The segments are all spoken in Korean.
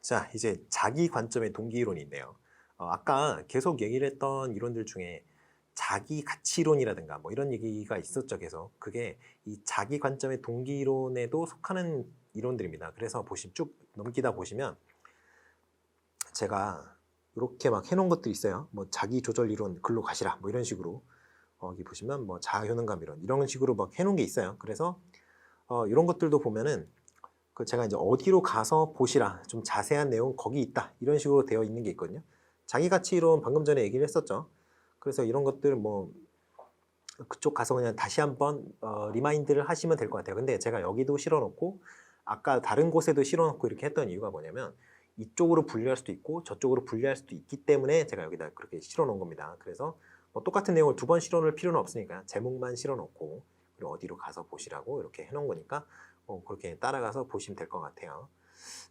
자, 이제 자기 관점의 동기 이론이 있네요. 아까 계속 얘기를 했던 이론들 중에 자기 가치론이라든가 뭐 이런 얘기가 있었죠, 계속. 그게 이 자기 관점의 동기 이론에도 속하는 이론들입니다. 그래서 쭉 넘기다 보시면 제가 이렇게 막 해놓은 것들이 있어요. 뭐 자기 조절 이론 글로 가시라 뭐 이런 식으로. 여기 보시면 뭐 자아 효능감 이론 이런 식으로 막 해놓은 게 있어요. 그래서 이런 것들도 보면은 그 제가 이제 어디로 가서 보시라 좀 자세한 내용 거기 있다 이런 식으로 되어 있는 게 있거든요. 자기 가치 이론 방금 전에 얘기를 했었죠. 그래서 이런 것들 뭐 그쪽 가서 그냥 다시 한번 리마인드를 하시면 될 것 같아요. 근데 제가 여기도 실어놓고 아까 다른 곳에도 실어놓고 이렇게 했던 이유가 뭐냐면 이쪽으로 분류할 수도 있고 저쪽으로 분류할 수도 있기 때문에 제가 여기다 그렇게 실어놓은 겁니다. 그래서 뭐 똑같은 내용을 두 번 실어놓을 필요는 없으니까 제목만 실어놓고 그리고 어디로 가서 보시라고 이렇게 해놓은 거니까 그렇게 따라가서 보시면 될 것 같아요.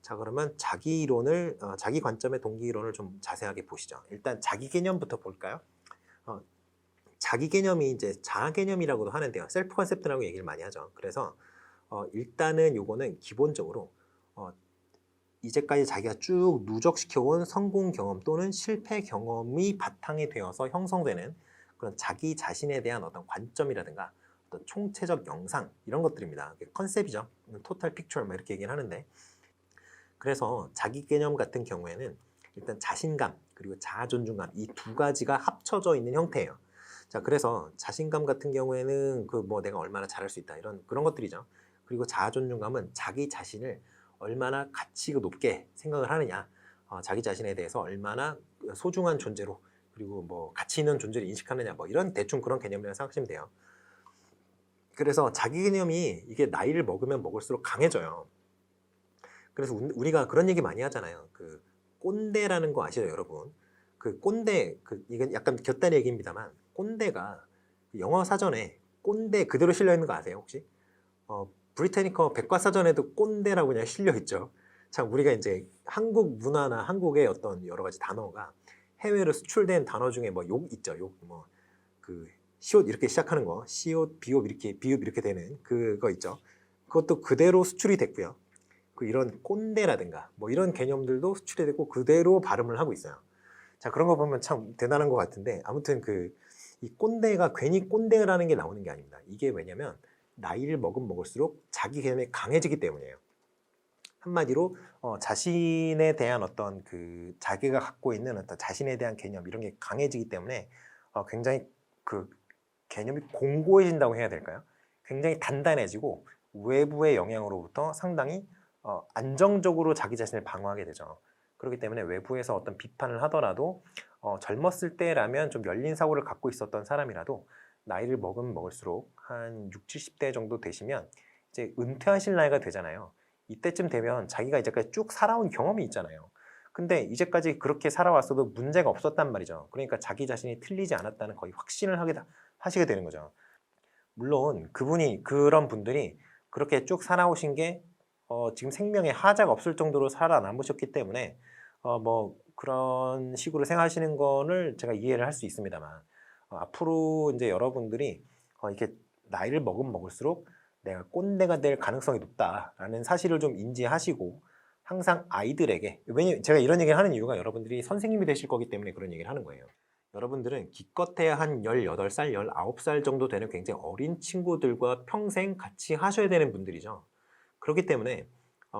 자, 그러면 자기 이론을 자기 관점의 동기 이론을 좀 자세하게 보시죠. 일단 자기 개념부터 볼까요? 어, 자기 개념이 이제 자아 개념이라고도 하는데요. 셀프 컨셉트라고 얘기를 많이 하죠. 그래서 일단은 요거는 기본적으로 이제까지 자기가 쭉 누적시켜온 성공 경험 또는 실패 경험이 바탕이 되어서 형성되는 그런 자기 자신에 대한 어떤 관점이라든가 어떤 총체적 영상 이런 것들입니다. 컨셉이죠. 토탈 픽처 뭐 이렇게 얘기를 하는데 그래서 자기 개념 같은 경우에는 일단 자신감 그리고 자아 존중감 이 두 가지가 합쳐져 있는 형태예요. 자, 그래서 자신감 같은 경우에는 그 뭐 내가 얼마나 잘할 수 있다 이런 그런 것들이죠. 그리고 자아 존중감은 자기 자신을 얼마나 가치가 높게 생각을 하느냐, 자기 자신에 대해서 얼마나 소중한 존재로 그리고 뭐 가치 있는 존재를 인식하느냐 뭐 이런 대충 그런 개념이라고 생각하시면 돼요. 그래서 자기 개념이 이게 나이를 먹으면 먹을수록 강해져요. 그래서 우리가 그런 얘기 많이 하잖아요. 그 꼰대라는 거 아시죠, 여러분? 그 꼰대, 이건 약간 곁다리 얘기입니다만, 꼰대가 영어 사전에 꼰대 그대로 실려 있는 거 아세요, 혹시? 브리타니커 백과사전에도 꼰대라고 그냥 실려 있죠. 참, 우리가 이제 한국 문화나 한국의 어떤 여러 가지 단어가 해외로 수출된 단어 중에 뭐 욕 있죠, 욕. 뭐, 그, 시옷 이렇게 시작하는 거, 시옷, 비옷 이렇게, 비읍 이렇게 되는 그거 있죠. 그것도 그대로 수출이 됐고요. 이런 꼰대라든가 뭐 이런 개념들도 수출이 되고 그대로 발음을 하고 있어요. 자, 그런 거 보면 참 대단한 것 같은데 아무튼 이 꼰대가 괜히 꼰대라는 게 나오는 게 아닙니다. 이게 왜냐면 나이를 먹을수록 자기 개념이 강해지기 때문이에요. 한마디로 자신에 대한 어떤 그 자기가 갖고 있는 어떤 자신에 대한 개념 이런 게 강해지기 때문에 굉장히 그 개념이 공고해진다고 해야 될까요? 굉장히 단단해지고 외부의 영향으로부터 상당히 안정적으로 자기 자신을 방어하게 되죠. 그렇기 때문에 외부에서 어떤 비판을 하더라도 젊었을 때라면 좀 열린 사고를 갖고 있었던 사람이라도 나이를 먹을수록 한 60, 70대 정도 되시면 이제 은퇴하실 나이가 되잖아요. 이때쯤 되면 자기가 이제까지 쭉 살아온 경험이 있잖아요. 근데 이제까지 그렇게 살아왔어도 문제가 없었단 말이죠. 그러니까 자기 자신이 틀리지 않았다는 거의 확신을 하시게 되는 거죠. 물론 그런 분들이 그렇게 쭉 살아오신 게 지금 생명에 하자가 없을 정도로 살아남으셨기 때문에 뭐 그런 식으로 생각하시는 거를 제가 이해를 할 수 있습니다만 앞으로 이제 여러분들이 이렇게 나이를 먹을수록 내가 꼰대가 될 가능성이 높다라는 사실을 좀 인지하시고 항상 아이들에게 제가 이런 얘기를 하는 이유가 여러분들이 선생님이 되실 거기 때문에 그런 얘기를 하는 거예요. 여러분들은 기껏해야 한 18살, 19살 정도 되는 굉장히 어린 친구들과 평생 같이 하셔야 되는 분들이죠. 그렇기 때문에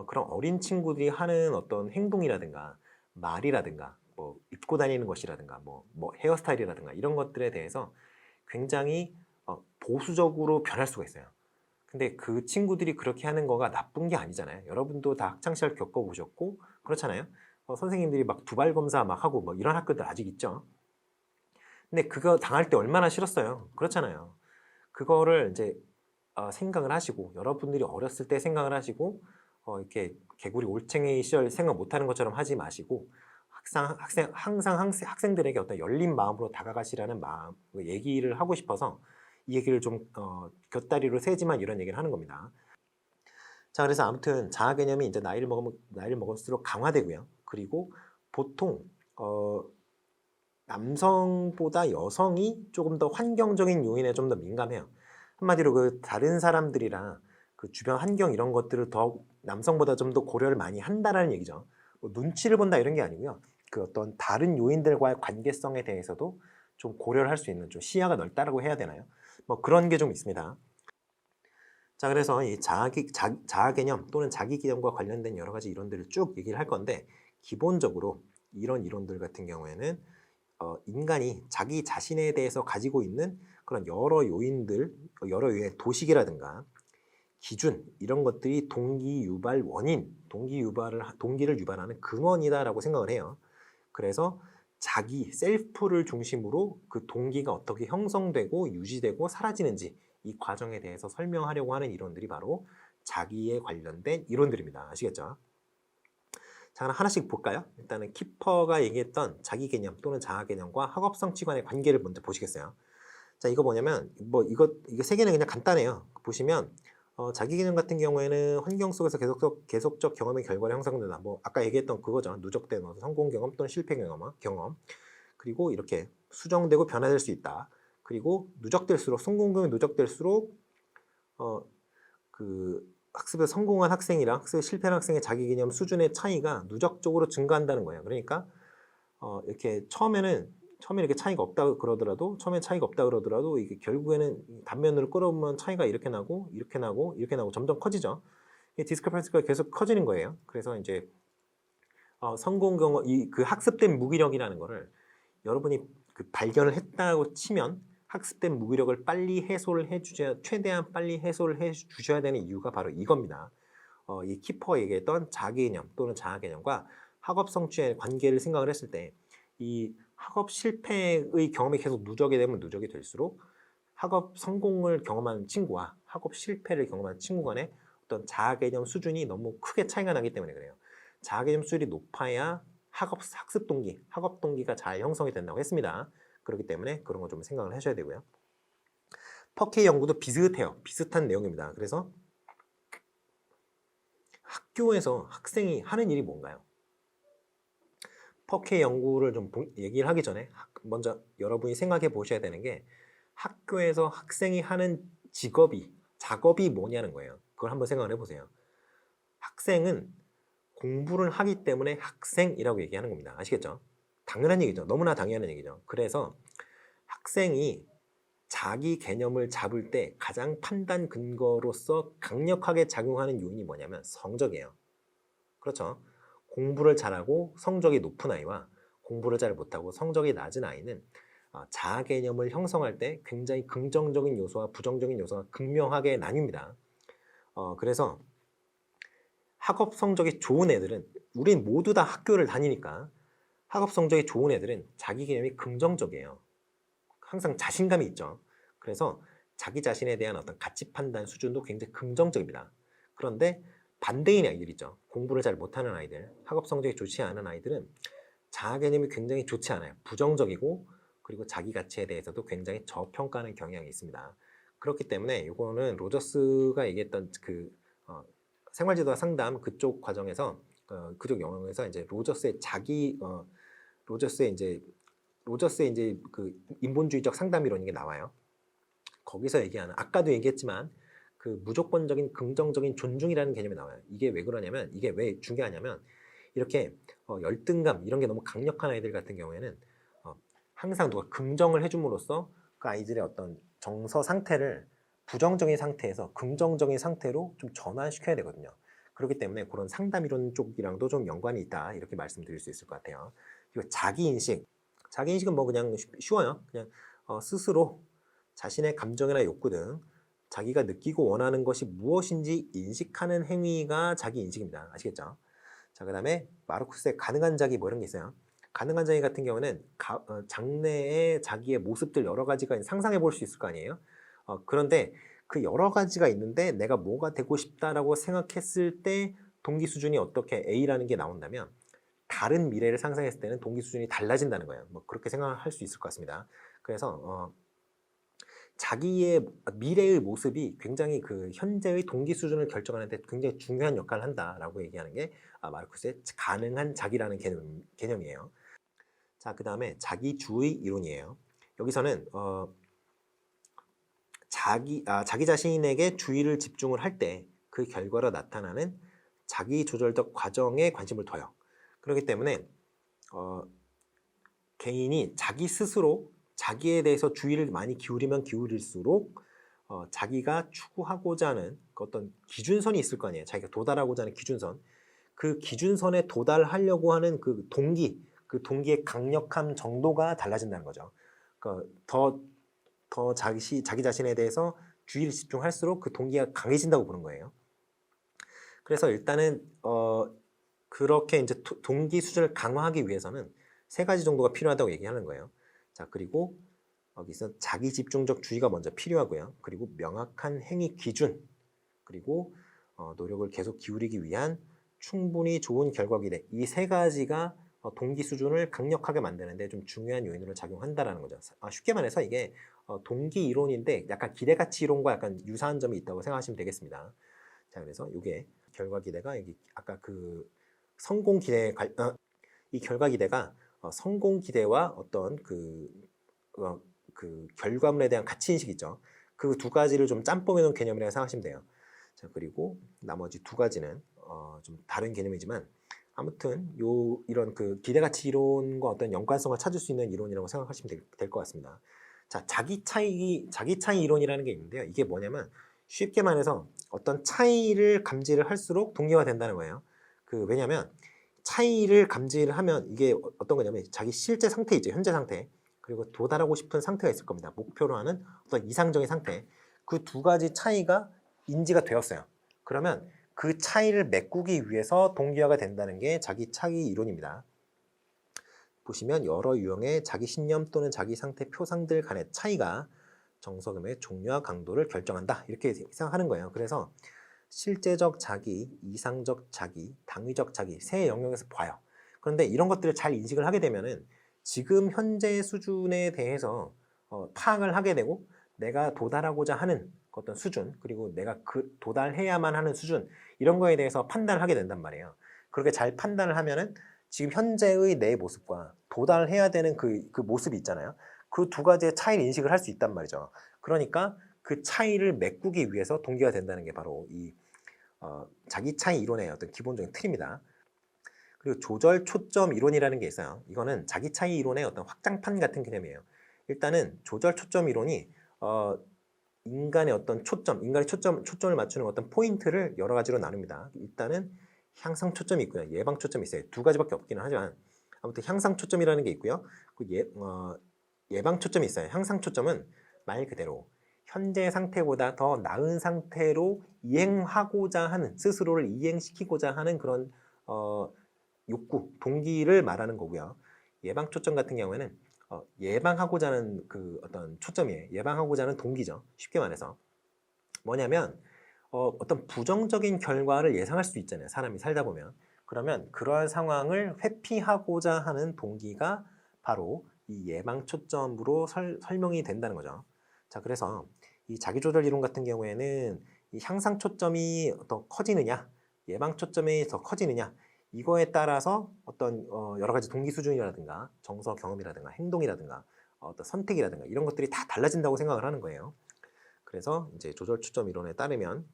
그런 어린 친구들이 하는 어떤 행동이라든가 말이라든가 뭐 입고 다니는 것이라든가 뭐 헤어스타일이라든가 이런 것들에 대해서 굉장히 보수적으로 변할 수가 있어요. 근데 그 친구들이 그렇게 하는 거가 나쁜 게 아니잖아요. 여러분도 다 학창시절 겪어보셨고 그렇잖아요. 선생님들이 막 두발 검사 막 하고 뭐 이런 학교들 아직 있죠. 근데 그거 당할 때 얼마나 싫었어요. 그렇잖아요. 그거를 이제 생각을 하시고 여러분들이 어렸을 때 생각을 하시고 이렇게 개구리 올챙이 시절 생각 못하는 것처럼 하지 마시고 항상 학생들에게 어떤 열린 마음으로 다가가시라는 마음 얘기를 하고 싶어서 이 얘기를 좀 곁다리로 세지만 이런 얘기를 하는 겁니다. 자, 그래서 아무튼 자아 개념이 이제 나이를 먹을수록 강화되고요. 그리고 보통 남성보다 여성이 조금 더 환경적인 요인에 좀 더 민감해요. 한마디로 그 다른 사람들이랑 그 주변 환경 이런 것들을 더 남성보다 좀 더 고려를 많이 한다라는 얘기죠. 뭐 눈치를 본다 이런 게 아니고요. 그 어떤 다른 요인들과의 관계성에 대해서도 좀 고려를 할 수 있는 좀 시야가 넓다라고 해야 되나요? 뭐 그런 게 좀 있습니다. 자, 그래서 이 자아 개념 또는 자기 개념과 관련된 여러 가지 이론들을 쭉 얘기를 할 건데 기본적으로 이런 이론들 같은 경우에는 인간이 자기 자신에 대해서 가지고 있는 그런 여러 요인들, 여러 요인의 도식이라든가 기준 이런 것들이 동기 유발 원인, 동기를 유발하는 근원이다라고 생각을 해요. 그래서 자기 셀프를 중심으로 그 동기가 어떻게 형성되고 유지되고 사라지는지 이 과정에 대해서 설명하려고 하는 이론들이 바로 자기에 관련된 이론들입니다. 아시겠죠? 자, 그럼 하나씩 볼까요? 일단은 키퍼가 얘기했던 자기 개념 또는 자아 개념과 학업성 치관의 관계를 먼저 보시겠어요? 자, 이거 뭐냐면 이거 세 개는 그냥 간단해요. 보시면 자기 개념 같은 경우에는 환경 속에서 계속적 경험의 결과로 형성된다. 뭐 아까 얘기했던 그거죠. 누적된 성공 경험 또는 실패 경험. 그리고 이렇게 수정되고 변화될 수 있다. 그리고 성공 경험이 누적될수록 그 학습에 성공한 학생이랑 학습에 실패한 학생의 자기 개념 수준의 차이가 누적적으로 증가한다는 거예요. 그러니까 이렇게 처음에 이렇게 차이가 없다 그러더라도 이게 결국에는 단면으로 끌어오면 차이가 이렇게 나고 점점 커지죠. 이 디스크레펀시가 계속 커지는 거예요. 그래서 이제 성공 경험 그 학습된 무기력이라는 거를 여러분이 그 발견을 했다고 치면 학습된 무기력을 최대한 빨리 해소를 해 주셔야 되는 이유가 바로 이겁니다. 이 키퍼 얘기했던 자기 개념 또는 자아 개념과 학업 성취의 관계를 생각을 했을 때 이 학업 실패의 경험이 계속 누적이 되면 누적이 될수록 학업 성공을 경험하는 친구와 학업 실패를 경험하는 친구 간의 어떤 자아 개념 수준이 너무 크게 차이가 나기 때문에 그래요. 자아 개념 수준이 높아야 학업 동기가 잘 형성이 된다고 했습니다. 그렇기 때문에 그런 거 좀 생각을 하셔야 되고요. 퍼케이 연구도 비슷한 내용입니다. 그래서 학교에서 학생이 하는 일이 뭔가요? 퍼케이 연구를 좀 얘기를 하기 전에 먼저 여러분이 생각해 보셔야 되는 게 학교에서 학생이 하는 작업이 뭐냐는 거예요. 그걸 한번 생각을 해보세요. 학생은 공부를 하기 때문에 학생이라고 얘기하는 겁니다. 아시겠죠? 당연한 얘기죠. 너무나 당연한 얘기죠. 그래서 학생이 자기 개념을 잡을 때 가장 판단 근거로서 강력하게 작용하는 요인이 뭐냐면 성적이에요. 그렇죠? 공부를 잘하고 성적이 높은 아이와 공부를 잘 못하고 성적이 낮은 아이는 자아 개념을 형성할 때 굉장히 긍정적인 요소와 부정적인 요소가 극명하게 나뉩니다. 그래서 학업 성적이 좋은 애들은 우린 모두 다 학교를 다니니까 학업 성적이 좋은 애들은 자기 개념이 긍정적이에요. 항상 자신감이 있죠. 그래서 자기 자신에 대한 어떤 가치 판단 수준도 굉장히 긍정적입니다. 그런데 반대인 아이들 있죠. 공부를 잘 못하는 아이들, 학업 성적이 좋지 않은 아이들은 자아 개념이 굉장히 좋지 않아요. 부정적이고 그리고 자기 가치에 대해서도 굉장히 저평가하는 경향이 있습니다. 그렇기 때문에 이거는 로저스가 얘기했던 그 생활지도와 상담 그쪽 과정에서 그쪽 영역에서 이제 로저스의 이제 그 인본주의적 상담 이론이 나와요. 거기서 얘기하는 아까도 얘기했지만 그 무조건적인 긍정적인 존중이라는 개념이 나와요. 이게 왜 그러냐면 이게 왜 중요하냐면 이렇게 열등감 이런 게 너무 강력한 아이들 같은 경우에는 항상 누가 긍정을 해줌으로써 그 아이들의 어떤 정서 상태를 부정적인 상태에서 긍정적인 상태로 좀 전환시켜야 되거든요. 그렇기 때문에 그런 상담 이론 쪽이랑도 좀 연관이 있다 이렇게 말씀드릴 수 있을 것 같아요. 그리고 자기인식은 뭐 그냥 쉬워요. 그냥 스스로 자신의 감정이나 욕구 등 자기가 느끼고 원하는 것이 무엇인지 인식하는 행위가 자기인식입니다. 아시겠죠? 자, 그 다음에 마르쿠스의 가능한 자기 뭐 이런 게 있어요. 가능한 자기 같은 경우는 장래의 자기의 모습들 여러 가지가 상상해 볼 수 있을 거 아니에요. 그런데 그 여러 가지가 있는데 내가 뭐가 되고 싶다라고 생각했을 때 동기 수준이 어떻게 A라는 게 나온다면 다른 미래를 상상했을 때는 동기 수준이 달라진다는 거예요. 뭐 그렇게 생각할 수 있을 것 같습니다. 그래서 자기의 미래의 모습이 굉장히 그 현재의 동기 수준을 결정하는 데 굉장히 중요한 역할을 한다라고 얘기하는 게 마르쿠스의 가능한 자기라는 개념이에요. 자, 그 다음에 자기주의 이론이에요. 여기서는 자기 자신에게 주의를 집중을 할 때 그 결과로 나타나는 자기 조절적 과정에 관심을 둬요. 그렇기 때문에 개인이 자기 스스로 자기에 대해서 주의를 많이 기울이면 기울일수록 자기가 추구하고자 하는 그 어떤 기준선이 있을 거 아니에요. 자기가 도달하고자 하는 기준선. 그 기준선에 도달하려고 하는 그 동기의 강력함 정도가 달라진다는 거죠. 그러니까 더 자기 자신에 대해서 주의를 집중할수록 그 동기가 강해진다고 보는 거예요. 그래서 일단은 그렇게 이제 동기 수준을 강화하기 위해서는 3가지 정도가 필요하다고 얘기하는 거예요. 자, 그리고 여기서 자기 집중적 주의가 먼저 필요하고요. 그리고 명확한 행위 기준, 그리고 노력을 계속 기울이기 위한 충분히 좋은 결과 기대. 이 3가지가 동기 수준을 강력하게 만드는데 좀 중요한 요인으로 작용한다라는 거죠. 쉽게 말해서 이게 동기 이론인데 약간 기대가치 이론과 약간 유사한 점이 있다고 생각하시면 되겠습니다. 자, 그래서 이게 결과 기대가 여기 아까 그 성공 기대 이 결과 기대가 성공 기대와 어떤 그 결과물에 대한 가치 인식 있죠. 그 2가지를 좀 짬뽕해 놓은 개념이라고 생각하시면 돼요. 자, 그리고 나머지 2가지는 좀 다른 개념이지만 아무튼 이런 그 기대가치 이론과 어떤 연관성을 찾을 수 있는 이론이라고 생각하시면 될 것 같습니다. 자, 자기 차이 이론이라는 게 있는데요. 이게 뭐냐면 쉽게 말해서 어떤 차이를 감지를 할수록 동기화 된다는 거예요. 왜냐하면 차이를 감지를 하면 이게 어떤 거냐면 자기 실제 상태 있죠. 현재 상태. 그리고 도달하고 싶은 상태가 있을 겁니다. 목표로 하는 어떤 이상적인 상태. 그 2가지 차이가 인지가 되었어요. 그러면 그 차이를 메꾸기 위해서 동기화가 된다는 게 자기 차이 이론입니다. 보시면 여러 유형의 자기 신념 또는 자기 상태 표상들 간의 차이가 정서금의 종류와 강도를 결정한다. 이렇게 생각하는 거예요. 그래서 실제적 자기, 이상적 자기, 당위적 자기 3 영역에서 봐요. 그런데 이런 것들을 잘 인식을 하게 되면은 지금 현재 수준에 대해서 파악을 하게 되고 내가 도달하고자 하는 어떤 수준, 그리고 내가 도달해야만 하는 수준, 이런 거에 대해서 판단을 하게 된단 말이에요. 그렇게 잘 판단을 하면은 지금 현재의 내 모습과 도달해야 되는 그 모습이 있잖아요. 그 2가지의 차이를 인식을 할 수 있단 말이죠. 그러니까 그 차이를 메꾸기 위해서 동기가 된다는 게 바로 이 자기 차이 이론의 어떤 기본적인 틀입니다. 그리고 조절 초점 이론이라는 게 있어요. 이거는 자기 차이 이론의 어떤 확장판 같은 개념이에요. 일단은 조절 초점 이론이 인간의 어떤 초점을 맞추는 어떤 포인트를 여러 가지로 나눕니다. 일단은 향상 초점이 있고요. 예방 초점이 있어요. 2가지밖에 없기는 하지만 아무튼 향상 초점이라는 게 있고요. 예방 초점이 있어요. 향상 초점은 말 그대로 현재 상태보다 더 나은 상태로 이행하고자 하는, 스스로를 이행시키고자 하는 그런 욕구, 동기를 말하는 거고요. 예방 초점 같은 경우에는 예방하고자 하는 그 어떤 초점이에요. 예방하고자 하는 동기죠. 쉽게 말해서 뭐냐면 어떤 부정적인 결과를 예상할 수 있잖아요. 사람이 살다 보면. 그러면 그러한 상황을 회피하고자 하는 동기가 바로 이 예방 초점으로 설명이 된다는 거죠. 자, 그래서 이 자기조절 이론 같은 경우에는 이 향상 초점이 더 커지느냐, 예방 초점이 더 커지느냐, 이거에 따라서 어떤 여러 가지 동기 수준이라든가 정서 경험이라든가 행동이라든가 어떤 선택이라든가 이런 것들이 다 달라진다고 생각을 하는 거예요. 그래서 이제 조절 초점 이론에 따르면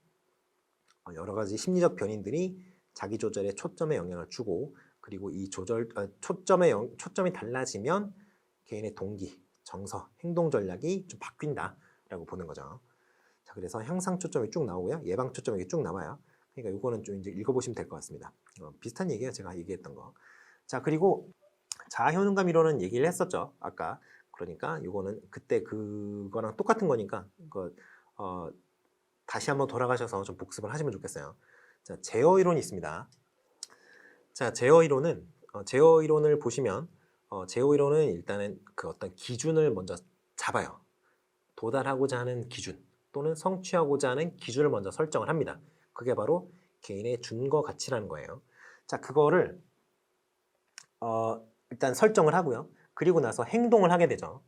여러 가지 심리적 변인들이 자기 조절에 초점에 영향을 주고, 그리고 이 초점이 달라지면 개인의 동기, 정서, 행동 전략이 좀 바뀐다라고 보는 거죠. 자, 그래서 향상 초점이 쭉 나오고요, 예방 초점이 쭉 나와요. 그러니까 이거는 좀 이제 읽어보시면 될 것 같습니다. 비슷한 얘기예요, 제가 얘기했던 거. 자, 그리고 자아 효능감 이론은 얘기를 했었죠, 아까. 그러니까 이거는 그때 그거랑 똑같은 거니까 다시 한번 돌아가셔서 좀 복습을 하시면 좋겠어요. 자, 제어 이론이 있습니다. 자, 제어 이론을 보시면 제어 이론은 일단은 그 어떤 기준을 먼저 잡아요. 도달하고자 하는 기준 또는 성취하고자 하는 기준을 먼저 설정을 합니다. 그게 바로 개인의 준거 가치라는 거예요. 자, 그거를 일단 설정을 하고요. 그리고 나서 행동을 하게 되죠.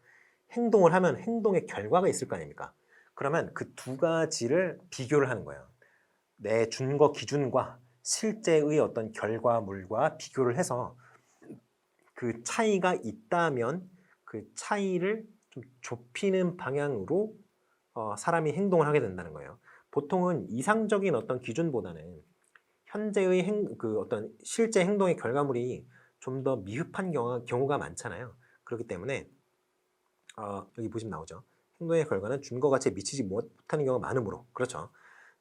행동을 하면 행동의 결과가 있을 거 아닙니까? 그러면 그 2가지를 비교를 하는 거예요. 내 준거 기준과 실제의 어떤 결과물과 비교를 해서 그 차이가 있다면 그 차이를 좀 좁히는 방향으로 사람이 행동을 하게 된다는 거예요. 보통은 이상적인 어떤 기준보다는 현재의 그 어떤 실제 행동의 결과물이 좀 더 미흡한 경우가 많잖아요. 그렇기 때문에 여기 보시면 나오죠. 행동의 결과는 준거 가치에 미치지 못하는 경우가 많으므로. 그렇죠.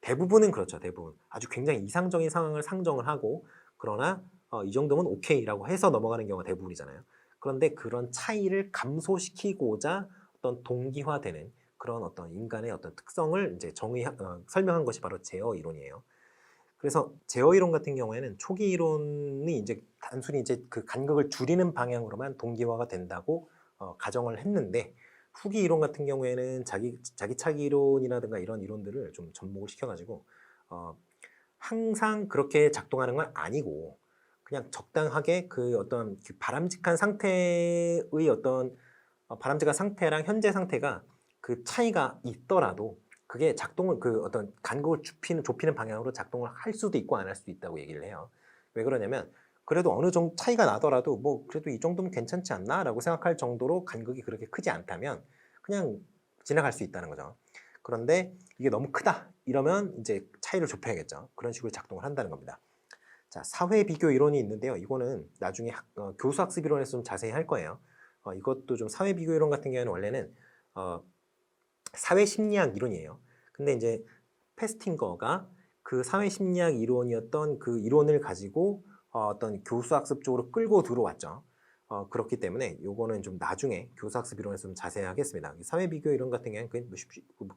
대부분은 그렇죠. 대부분. 아주 굉장히 이상적인 상황을 상정을 하고 그러나 이 정도면 오케이라고 해서 넘어가는 경우가 대부분이잖아요. 그런데 그런 차이를 감소시키고자 어떤 동기화되는 그런 어떤 인간의 어떤 특성을 이제 설명한 것이 바로 제어 이론이에요. 그래서 제어 이론 같은 경우에는 초기 이론이 이제 단순히 이제 그 간극을 줄이는 방향으로만 동기화가 된다고 가정을 했는데 후기 이론 같은 경우에는 자기 차기 이론이라든가 이런 이론들을 좀 접목을 시켜가지고 항상 그렇게 작동하는 건 아니고 그냥 적당하게 그 어떤 그 바람직한 상태의 어떤 바람직한 상태랑 현재 상태가 그 차이가 있더라도 그게 작동을 그 어떤 간극을 좁히는 방향으로 작동을 할 수도 있고 안 할 수도 있다고 얘기를 해요. 왜 그러냐면 그래도 어느 정도 차이가 나더라도 뭐 그래도 이 정도면 괜찮지 않나? 라고 생각할 정도로 간극이 그렇게 크지 않다면 그냥 지나갈 수 있다는 거죠. 그런데 이게 너무 크다 이러면 이제 차이를 좁혀야겠죠. 그런 식으로 작동을 한다는 겁니다. 자, 사회 비교 이론이 있는데요. 이거는 나중에 교수 학습 이론에서 좀 자세히 할 거예요. 이것도 좀 사회 비교 이론 같은 경우에는 원래는 사회 심리학 이론이에요. 근데 이제 페스팅거가 그 사회 심리학 이론이었던 그 이론을 가지고 어떤 교수 학습 쪽으로 끌고 들어왔죠. 그렇기 때문에 요거는 좀 나중에 교수 학습 이론에서 좀 자세히 하겠습니다. 사회 비교 이론 같은 경우는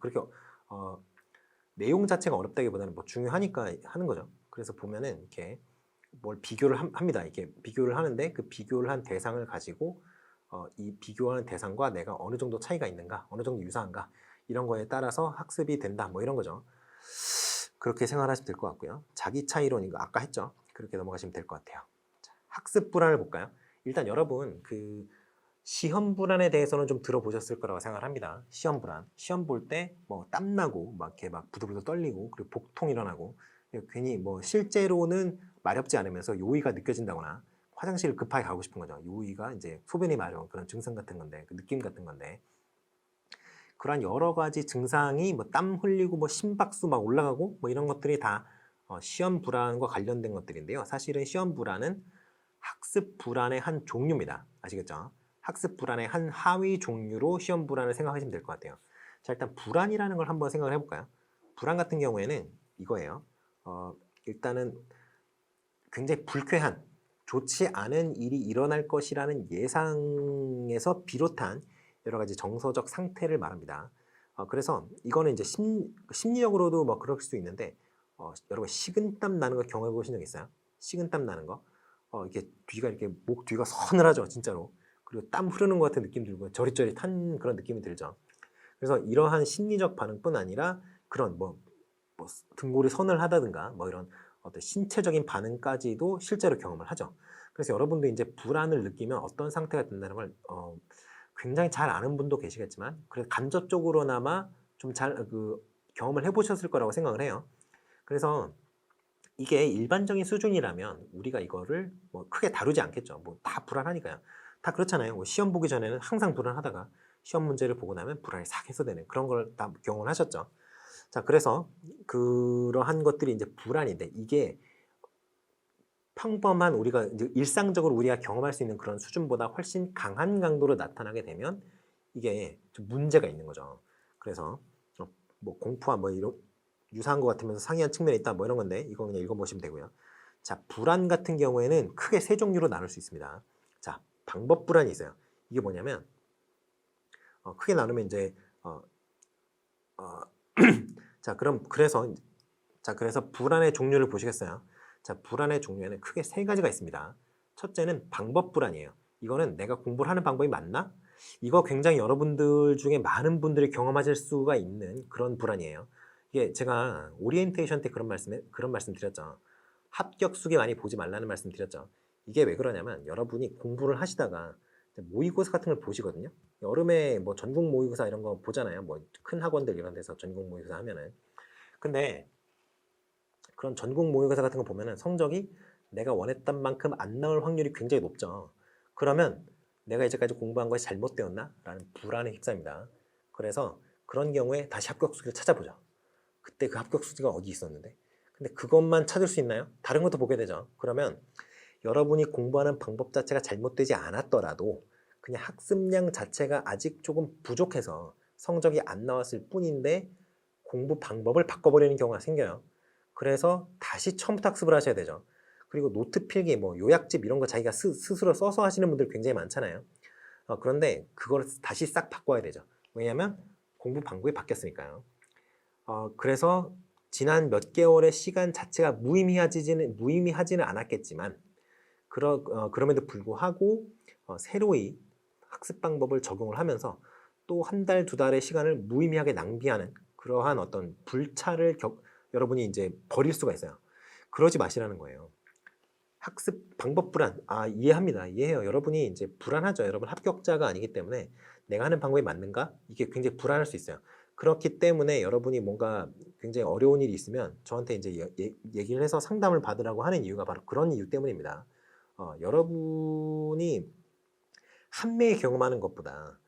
그렇게 내용 자체가 어렵다기보다는 뭐 중요하니까 하는 거죠. 그래서 보면은 이렇게 뭘 비교를 합니다. 이렇게 비교를 하는데 그 비교를 한 대상을 가지고 이 비교하는 대상과 내가 어느 정도 차이가 있는가, 어느 정도 유사한가 이런 거에 따라서 학습이 된다. 뭐 이런 거죠. 그렇게 생각하시면 될 것 같고요. 자기 차 이론 이거 아까 했죠. 그렇게 넘어가시면 될 것 같아요. 자, 학습 불안을 볼까요? 일단 여러분 그 시험 불안에 대해서는 좀 들어보셨을 거라고 생각을 합니다. 시험 불안. 시험 볼 때 뭐 땀나고 막 이렇게 막 부들부들 떨리고 그리고 복통 일어나고 괜히 뭐 실제로는 마렵지 않으면서 요의가 느껴진다거나 화장실을 급하게 가고 싶은 거죠. 요의가 이제 소변이 마려운 그런 증상 같은 건데 그 느낌 같은 건데 그러한 여러 가지 증상이 뭐 땀 흘리고 뭐 심박수 막 올라가고 뭐 이런 것들이 다 시험 불안과 관련된 것들인데요. 사실은 시험 불안은 학습 불안의 한 종류입니다. 아시겠죠? 학습 불안의 한 하위 종류로 시험 불안을 생각하시면 될 것 같아요. 자, 일단 불안이라는 걸 한번 생각을 해볼까요? 불안 같은 경우에는 이거예요. 일단은 굉장히 불쾌한, 좋지 않은 일이 일어날 것이라는 예상에서 비롯한 여러 가지 정서적 상태를 말합니다. 그래서 이거는 이제 심리적으로도 뭐 그럴 수 있는데 여러분 식은땀 나는 거 경험해 보신 적 있어요? 식은땀 나는 거? 이렇게 뒤가 이렇게 목 뒤가 서늘하죠, 진짜로. 그리고 땀 흐르는 것 같은 느낌 들고 저릿저릿한 그런 느낌이 들죠. 그래서 이러한 심리적 반응뿐 아니라 그런 뭐 등골이 서늘하다든가 뭐 이런 어떤 신체적인 반응까지도 실제로 경험을 하죠. 그래서 여러분도 이제 불안을 느끼면 어떤 상태가 된다는 걸 굉장히 잘 아는 분도 계시겠지만 그래서 간접적으로나마 좀 잘 경험을 해보셨을 거라고 생각을 해요. 그래서 이게 일반적인 수준이라면 우리가 이거를 뭐 크게 다루지 않겠죠. 뭐 다 불안하니까요. 다 그렇잖아요. 뭐 시험 보기 전에는 항상 불안하다가 시험 문제를 보고 나면 불안이 싹 해소되는 그런 걸 다 경험을 하셨죠. 자, 그래서 그러한 것들이 이제 불안인데 이게 평범한 우리가 이제 일상적으로 우리가 경험할 수 있는 그런 수준보다 훨씬 강한 강도로 나타나게 되면 이게 좀 문제가 있는 거죠. 그래서 뭐 공포와 뭐 이런 유사한 것 같으면서 상이한 측면이 있다 뭐 이런 건데 이거 그냥 읽어보시면 되고요. 자, 불안 같은 경우에는 크게 세 종류로 나눌 수 있습니다. 자, 방법 불안이 있어요. 이게 뭐냐면 크게 나누면 이제 자, 그래서 불안의 종류를 보시겠어요? 자, 불안의 종류에는 크게 세 가지가 있습니다. 첫째는 방법 불안이에요. 이거는 내가 공부를 하는 방법이 맞나? 이거 굉장히 여러분들 중에 많은 분들이 경험하실 수가 있는 그런 불안이에요. 이게 제가 오리엔테이션 때 그런 말씀 드렸죠. 합격 수기 많이 보지 말라는 말씀 드렸죠. 이게 왜 그러냐면 여러분이 공부를 하시다가 모의고사 같은 걸 보시거든요. 여름에 뭐 전국 모의고사 이런 거 보잖아요. 뭐 큰 학원들 이런 데서 전국 모의고사 하면은. 근데 그런 전국 모의고사 같은 거 보면은 성적이 내가 원했던 만큼 안 나올 확률이 굉장히 높죠. 그러면 내가 이제까지 공부한 것이 잘못되었나? 라는 불안에 휩싸입니다. 그래서 그런 경우에 다시 합격 수기를 찾아보죠. 그때 그 합격 수기가 어디 있었는데? 근데 그것만 찾을 수 있나요? 다른 것도 보게 되죠. 그러면 여러분이 공부하는 방법 자체가 잘못되지 않았더라도 그냥 학습량 자체가 아직 조금 부족해서 성적이 안 나왔을 뿐인데 공부 방법을 바꿔버리는 경우가 생겨요. 그래서 다시 처음부터 학습을 하셔야 되죠. 그리고 노트 필기, 뭐 요약집 이런 거 자기가 스스로 써서 하시는 분들 굉장히 많잖아요. 그런데 그걸 다시 싹 바꿔야 되죠. 왜냐하면 공부 방법이 바뀌었으니까요. 그래서 지난 몇 개월의 시간 자체가 무의미하지는 않았겠지만 그럼에도 불구하고 새로이 학습 방법을 적용을 하면서 또 한 달, 두 달의 시간을 무의미하게 낭비하는 그러한 어떤 불차를 여러분이 이제 버릴 수가 있어요. 그러지 마시라는 거예요. 학습 방법 불안, 이해합니다. 이해해요. 여러분이 이제 불안하죠. 여러분 합격자가 아니기 때문에 내가 하는 방법이 맞는가? 이게 굉장히 불안할 수 있어요. 그렇기 때문에 여러분이 뭔가 굉장히 어려운 일이 있으면 저한테 이제 얘기를 해서 상담을 받으라고 하는 이유가 바로 그런 이유 때문입니다. 여러분이 한 명이 경험하는 것보다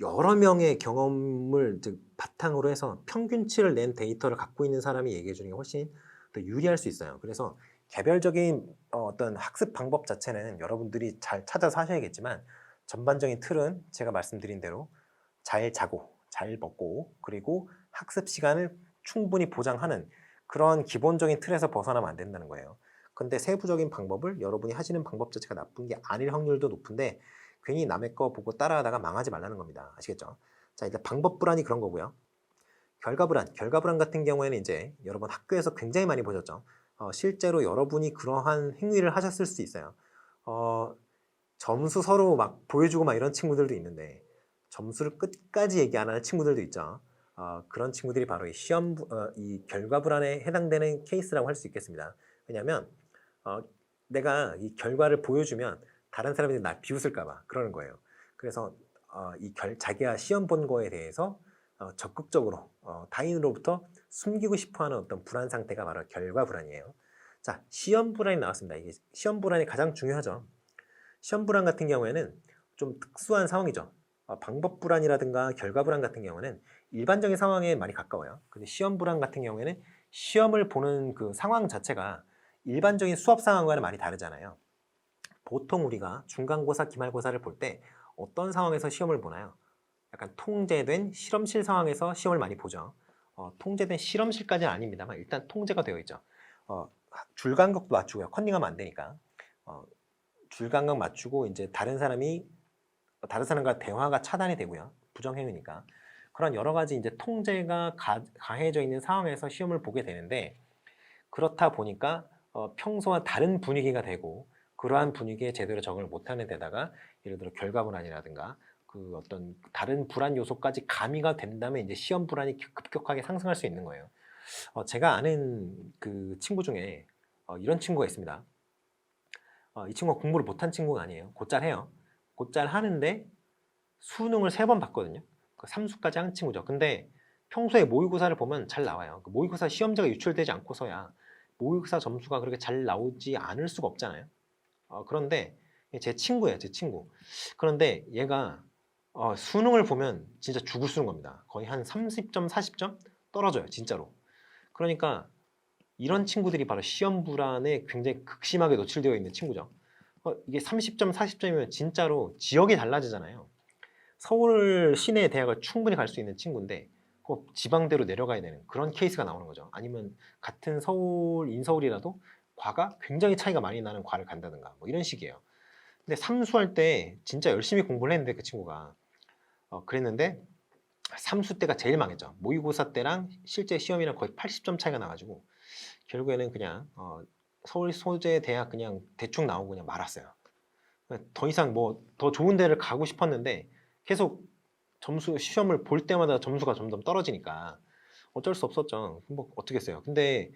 여러 명의 경험을 바탕으로 해서 평균치를 낸 데이터를 갖고 있는 사람이 얘기해 주는 게 훨씬 더 유리할 수 있어요. 그래서 개별적인 어떤 학습 방법 자체는 여러분들이 잘 찾아서 하셔야겠지만 전반적인 틀은 제가 말씀드린 대로 잘 자고 잘 먹고 그리고 학습 시간을 충분히 보장하는 그런 기본적인 틀에서 벗어나면 안 된다는 거예요. 근데 세부적인 방법을 여러분이 하시는 방법 자체가 나쁜 게 아닐 확률도 높은데 괜히 남의 거 보고 따라하다가 망하지 말라는 겁니다. 아시겠죠? 자, 일단 방법 불안이 그런 거고요. 결과 불안 같은 경우에는 이제 여러분 학교에서 굉장히 많이 보셨죠? 실제로 여러분이 그러한 행위를 하셨을 수 있어요. 점수 서로 막 보여주고 막 이런 친구들도 있는데 점수를 끝까지 얘기 안 하는 친구들도 있죠. 그런 친구들이 바로 이 결과 불안에 해당되는 케이스라고 할 수 있겠습니다. 왜냐하면 내가 이 결과를 보여주면 다른 사람들이 날 비웃을까봐 그러는 거예요. 그래서 자기가 시험 본 거에 대해서 적극적으로 타인으로부터 숨기고 싶어하는 어떤 불안 상태가 바로 결과 불안이에요. 자, 시험 불안이 나왔습니다. 이게 시험 불안이 가장 중요하죠. 시험 불안 같은 경우에는 좀 특수한 상황이죠. 방법 불안이라든가 결과 불안 같은 경우는 일반적인 상황에 많이 가까워요. 근데 시험 불안 같은 경우에는 시험을 보는 그 상황 자체가 일반적인 수업 상황과는 많이 다르잖아요. 보통 우리가 중간고사, 기말고사를 볼 때 어떤 상황에서 시험을 보나요? 약간 통제된 실험실 상황에서 시험을 많이 보죠. 통제된 실험실까지는 아닙니다만 일단 통제가 되어 있죠. 줄간격도 맞추고요. 컨닝하면 안 되니까. 줄간격 맞추고 이제 다른 사람과 대화가 차단이 되고요. 부정행위니까. 그런 여러 가지 이제 통제가 가해져 있는 상황에서 시험을 보게 되는데 그렇다 보니까 평소와 다른 분위기가 되고 그러한 분위기에 제대로 적응을 못하는 데다가 예를 들어 결과 불안이라든가 그 어떤 다른 불안 요소까지 가미가 된다면 이제 시험 불안이 급격하게 상승할 수 있는 거예요. 제가 아는 그 친구 중에 이런 친구가 있습니다. 이 친구가 공부를 못한 친구가 아니에요. 곧잘 해요. 곧잘 하는데 수능을 3번 봤거든요. 그 3수까지 한 친구죠. 근데 평소에 모의고사를 보면 잘 나와요. 그 모의고사 시험지가 유출되지 않고서야 모의고사 점수가 그렇게 잘 나오지 않을 수가 없잖아요. 그런데 제 친구예요, 제 친구. 그런데 얘가 수능을 보면 진짜 죽을 쓰는 겁니다. 거의 한 30점, 40점 떨어져요, 진짜로. 그러니까 이런 친구들이 바로 시험 불안에 굉장히 극심하게 노출되어 있는 친구죠. 이게 30점, 40점이면 진짜로 지역이 달라지잖아요. 서울 시내 대학을 충분히 갈 수 있는 친구인데 꼭 지방대로 내려가야 되는 그런 케이스가 나오는 거죠. 아니면 같은 서울, 인서울이라도 과가 굉장히 차이가 많이 나는 과를 간다든가 뭐 이런 식이에요. 근데 삼수할 때 진짜 열심히 공부를 했는데 그 친구가 그랬는데 삼수 때가 제일 망했죠. 모의고사 때랑 실제 시험이랑 거의 80점 차이가 나가지고 결국에는 그냥 서울 소재 대학 그냥 대충 나오고 그냥 말았어요. 더 이상 뭐 더 좋은 데를 가고 싶었는데 계속 시험을 볼 때마다 점수가 점점 떨어지니까 어쩔 수 없었죠. 뭐 어떻게 했어요. 근데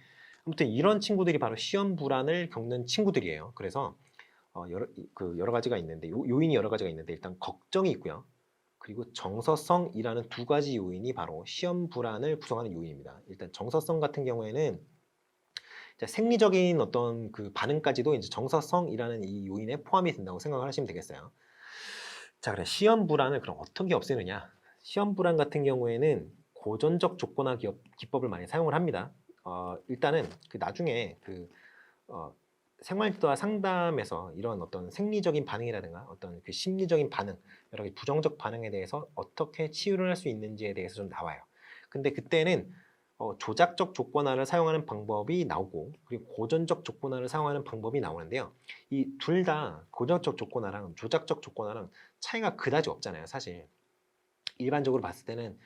아무튼 이런 친구들이 바로 시험 불안을 겪는 친구들이에요. 그래서 여러 가지가 있는데 요인이 여러 가지가 있는데 일단 걱정이 있고요. 그리고 정서성이라는 2가지 요인이 바로 시험 불안을 구성하는 요인입니다. 일단 정서성 같은 경우에는 생리적인 어떤 그 반응까지도 이제 정서성이라는 이 요인에 포함이 된다고 생각을 하시면 되겠어요. 자, 그래 시험 불안을 그럼 어떻게 없애느냐? 시험 불안 같은 경우에는 고전적 조건화 기법을 많이 사용을 합니다. 일단은 그 나중에 그 생활지도와 상담에서 이런 어떤 생리적인 반응이라든가 어떤 그 심리적인 반응, 여러 가지 부정적 반응에 대해서 어떻게 치유를 할 수 있는지에 대해서 좀 나와요. 근데 그때는 조작적 조건화를 사용하는 방법이 나오고 그리고 고전적 조건화를 사용하는 방법이 나오는데요. 이 둘 다 고전적 조건화랑 조작적 조건화랑 차이가 그다지 없잖아요, 사실. 일반적으로 봤을 때는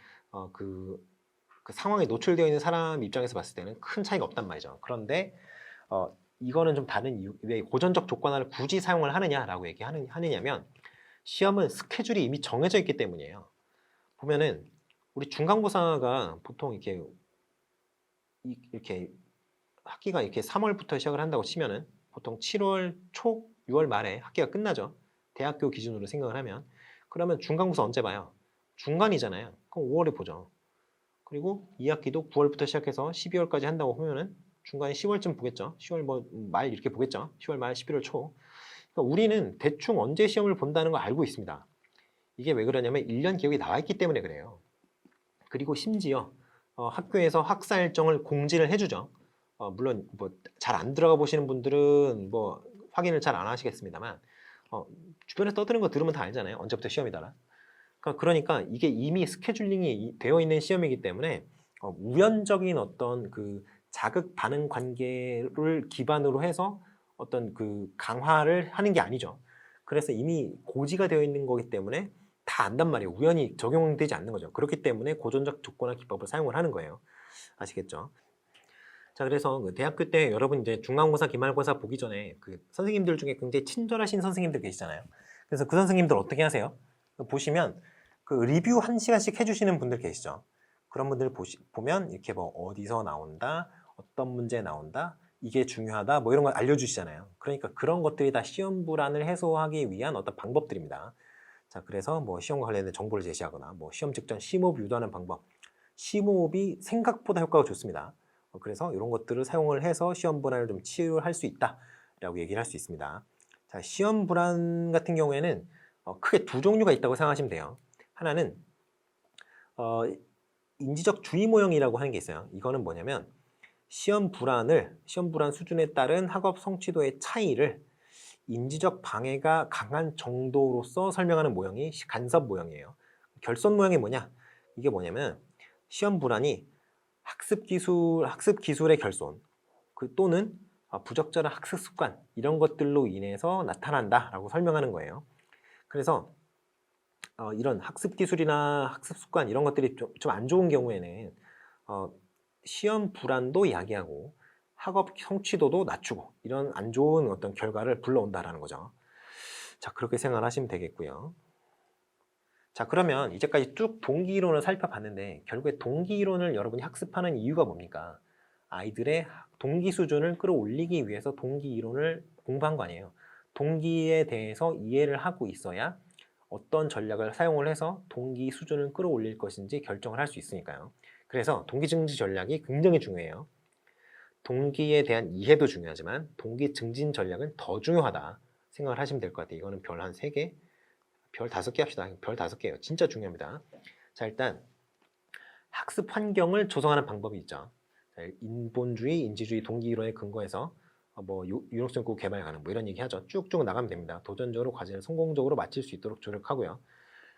그 상황에 노출되어 있는 사람 입장에서 봤을 때는 큰 차이가 없단 말이죠. 그런데 이거는 좀 다른 이유, 왜 고전적 조건화를 굳이 사용을 하느냐라고 하느냐면 시험은 스케줄이 이미 정해져 있기 때문이에요. 보면은 우리 중간고사가 보통 이렇게 학기가 이렇게 3월부터 시작을 한다고 치면은 보통 7월 초, 6월 말에 학기가 끝나죠. 대학교 기준으로 생각을 하면. 그러면 중간고사 언제 봐요? 중간이잖아요. 그럼 5월에 보죠. 그리고 2학기도 9월부터 시작해서 12월까지 한다고 보면은 중간에 10월쯤 보겠죠. 10월 뭐 말 이렇게 보겠죠. 10월 말, 11월 초. 그러니까 우리는 대충 언제 시험을 본다는 걸 알고 있습니다. 이게 왜 그러냐면 1년 기록이 나와 있기 때문에 그래요. 그리고 심지어 학교에서 학사 일정을 공지를 해주죠. 물론 뭐 잘 안 들어가 보시는 분들은 뭐 확인을 잘 안 하시겠습니다만 주변에 떠드는 거 들으면 다 알잖아요. 언제부터 시험이더라. 그러니까 이게 이미 스케줄링이 되어 있는 시험이기 때문에 우연적인 어떤 그 자극 반응 관계를 기반으로 해서 어떤 그 강화를 하는 게 아니죠. 그래서 이미 고지가 되어 있는 거기 때문에 다 안단 말이에요. 우연히 적용되지 않는 거죠. 그렇기 때문에 고전적 조건화 기법을 사용을 하는 거예요. 아시겠죠? 자, 그래서 그 대학교 때 여러분 이제 중간고사, 기말고사 보기 전에 그 선생님들 중에 굉장히 친절하신 선생님들 계시잖아요. 그래서 그 선생님들 어떻게 하세요? 보시면 그 리뷰 1시간씩 해주시는 분들 계시죠. 그런 분들 보면 이렇게 뭐 어디서 나온다, 어떤 문제 나온다, 이게 중요하다, 뭐 이런 걸 알려주시잖아요. 그러니까 그런 것들이 다 시험 불안을 해소하기 위한 어떤 방법들입니다. 자, 그래서 뭐 시험과 관련된 정보를 제시하거나 뭐 시험 직전 심호흡 유도하는 방법, 심호흡이 생각보다 효과가 좋습니다. 그래서 이런 것들을 사용을 해서 시험 불안을 좀 치유할 수 있다라고 얘기를 할 수 있습니다. 자, 시험 불안 같은 경우에는 크게 두 종류가 있다고 생각하시면 돼요. 하나는 인지적 주의 모형이라고 하는 게 있어요. 이거는 뭐냐면 시험 불안 수준에 따른 학업 성취도의 차이를 인지적 방해가 강한 정도로서 설명하는 모형이 간섭 모형이에요. 결손 모형이 뭐냐? 이게 뭐냐면 시험 불안이 학습 기술의 결손, 또는 부적절한 학습 습관 이런 것들로 인해서 나타난다라고 설명하는 거예요. 그래서 이런 학습 기술이나 학습 습관 이런 것들이 좀 안 좋은 경우에는 시험 불안도 야기하고 학업 성취도도 낮추고 이런 안 좋은 어떤 결과를 불러온다라는 거죠. 자, 그렇게 생각하시면 되겠고요. 자, 그러면 이제까지 쭉 동기 이론을 살펴봤는데 결국에 동기 이론을 여러분이 학습하는 이유가 뭡니까? 아이들의 동기 수준을 끌어올리기 위해서 동기 이론을 공부한 거 아니에요. 동기에 대해서 이해를 하고 있어야 어떤 전략을 사용을 해서 동기 수준을 끌어올릴 것인지 결정을 할 수 있으니까요. 그래서 동기 증진 전략이 굉장히 중요해요. 동기에 대한 이해도 중요하지만 동기 증진 전략은 더 중요하다 생각을 하시면 될 것 같아요. 이거는 별 한 3개, 별 5개 합시다. 별 5개예요. 진짜 중요합니다. 자, 일단 학습 환경을 조성하는 방법이 있죠. 인본주의, 인지주의, 동기 이론에 근거해서 뭐 융합성 있고 개발 가능 뭐 이런 얘기 하죠. 쭉쭉 나가면 됩니다. 도전적으로 과제를 성공적으로 마칠 수 있도록 조력하고요.